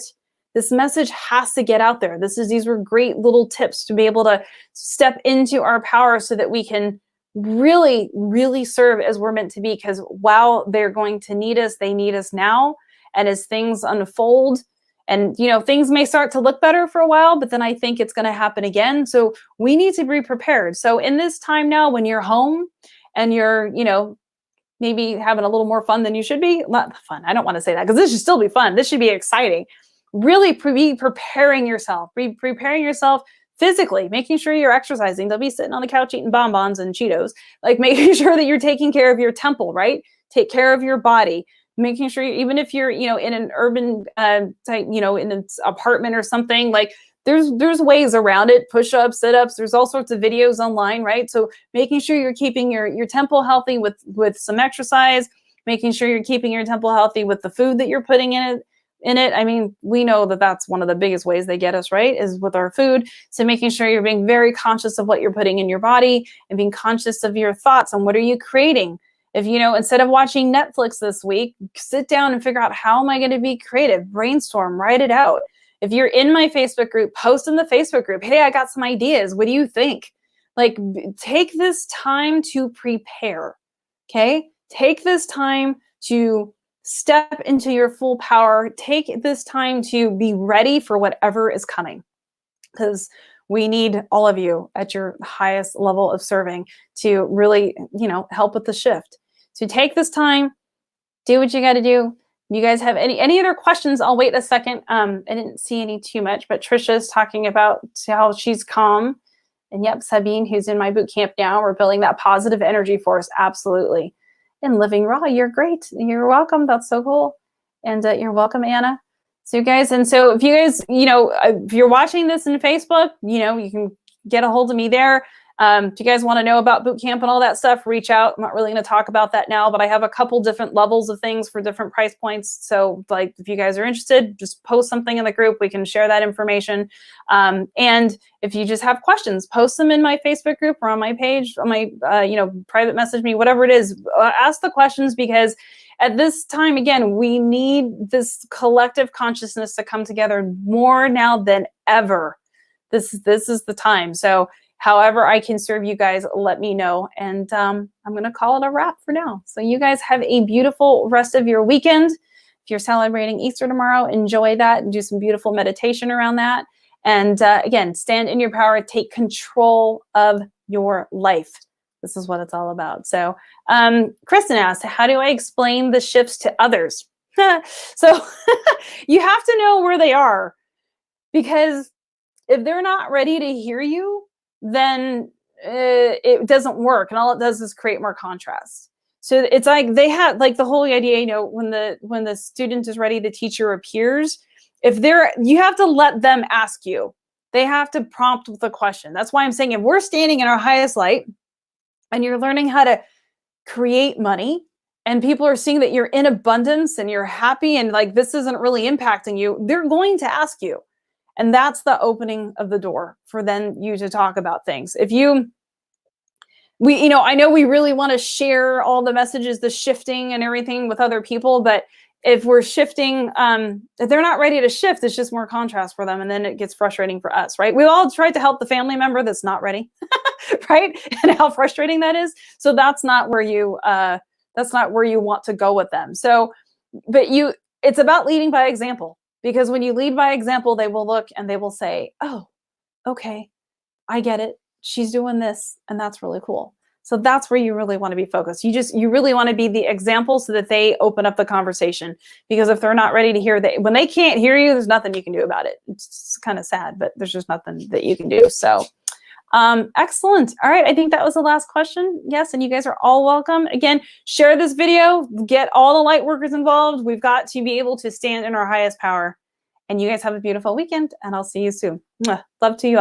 This message has to get out there. These were great little tips to be able to step into our power so that we can really, really serve as we're meant to be. Because while they're going to need us, they need us now. And as things unfold, and things may start to look better for a while, but then I think it's going to happen again. So we need to be prepared. So in this time now, when you're home and you're, maybe having a little more fun than you should be, not fun, I don't want to say that, because this should still be fun. This should be exciting. Really be preparing yourself. Be preparing yourself physically, making sure you're exercising. Don't be sitting on the couch eating bonbons and Cheetos. Like, making sure that you're taking care of your temple, right? Take care of your body. Making sure, even if you're, in an urban type, in an apartment or something, like, there's ways around it. Push-ups, sit-ups. There's all sorts of videos online, right? So making sure you're keeping your temple healthy with some exercise. Making sure you're keeping your temple healthy with the food that you're putting in it. I mean, we know that that's one of the biggest ways they get us, right, is with our food. So making sure you're being very conscious of what you're putting in your body, and being conscious of your thoughts and what are you creating. If, instead of watching Netflix this week, sit down and figure out, how am I going to be creative? Brainstorm, write it out. If you're in my Facebook group, post in the Facebook group, hey, I got some ideas. What do you think? Like, take this time to prepare, okay? Take this time to step into your full power. Take this time to be ready for whatever is coming, because we need all of you at your highest level of serving to really, help with the shift, So take this time, do what you got to do. You guys have any other questions? I'll wait a second. I didn't see any too much, but Trisha's talking about how she's calm. And yep, Sabine, who's in my boot camp now, we're building that positive energy force. Absolutely. And Living Raw, you're great. You're welcome. That's so cool. And you're welcome, Anna. So you guys, and so if you guys, if you're watching this in Facebook, you can get a hold of me there. If you guys want to know about boot camp and all that stuff, reach out. I'm not really going to talk about that now, but I have a couple different levels of things for different price points. So like if you guys are interested, just post something in the group. We can share that information. And if you just have questions, post them in my Facebook group or on my page, on my, private message me, whatever it is, ask the questions, because at this time, again, we need this collective consciousness to come together more now than ever. This is the time. So however I can serve you guys, let me know. And I'm going to call it a wrap for now. So you guys have a beautiful rest of your weekend. If you're celebrating Easter tomorrow, enjoy that and do some beautiful meditation around that. And again, stand in your power, take control of your life. This is what it's all about. So Kristen asked, how do I explain the shifts to others? So you have to know where they are, because if they're not ready to hear you, then it doesn't work. And all it does is create more contrast. So it's like they have like the whole idea, when the student is ready, the teacher appears. You have to let them ask you. They have to prompt with a question. That's why I'm saying if we're standing in our highest light and you're learning how to create money and people are seeing that you're in abundance and you're happy and like this isn't really impacting you, they're going to ask you. And that's the opening of the door for then you to talk about things. I know we really want to share all the messages, the shifting and everything with other people, but if we're shifting, if they're not ready to shift, it's just more contrast for them. And then it gets frustrating for us, right? We all tried to help the family member that's not ready, right? And how frustrating that is. So that's not where you want to go with them. So, but it's about leading by example. Because when you lead by example, they will look and they will say, oh, okay, I get it. She's doing this. And that's really cool. So that's where you really want to be focused. You really want to be the example so that they open up the conversation. Because if they're not ready to hear when they can't hear you, there's nothing you can do about it. It's kind of sad, but there's just nothing that you can do. So excellent. All right. I think that was the last question. Yes. And you guys are all welcome. Again, share this video, get all the light workers involved. We've got to be able to stand in our highest power. And you guys have a beautiful weekend and I'll see you soon. Mwah. Love to you all.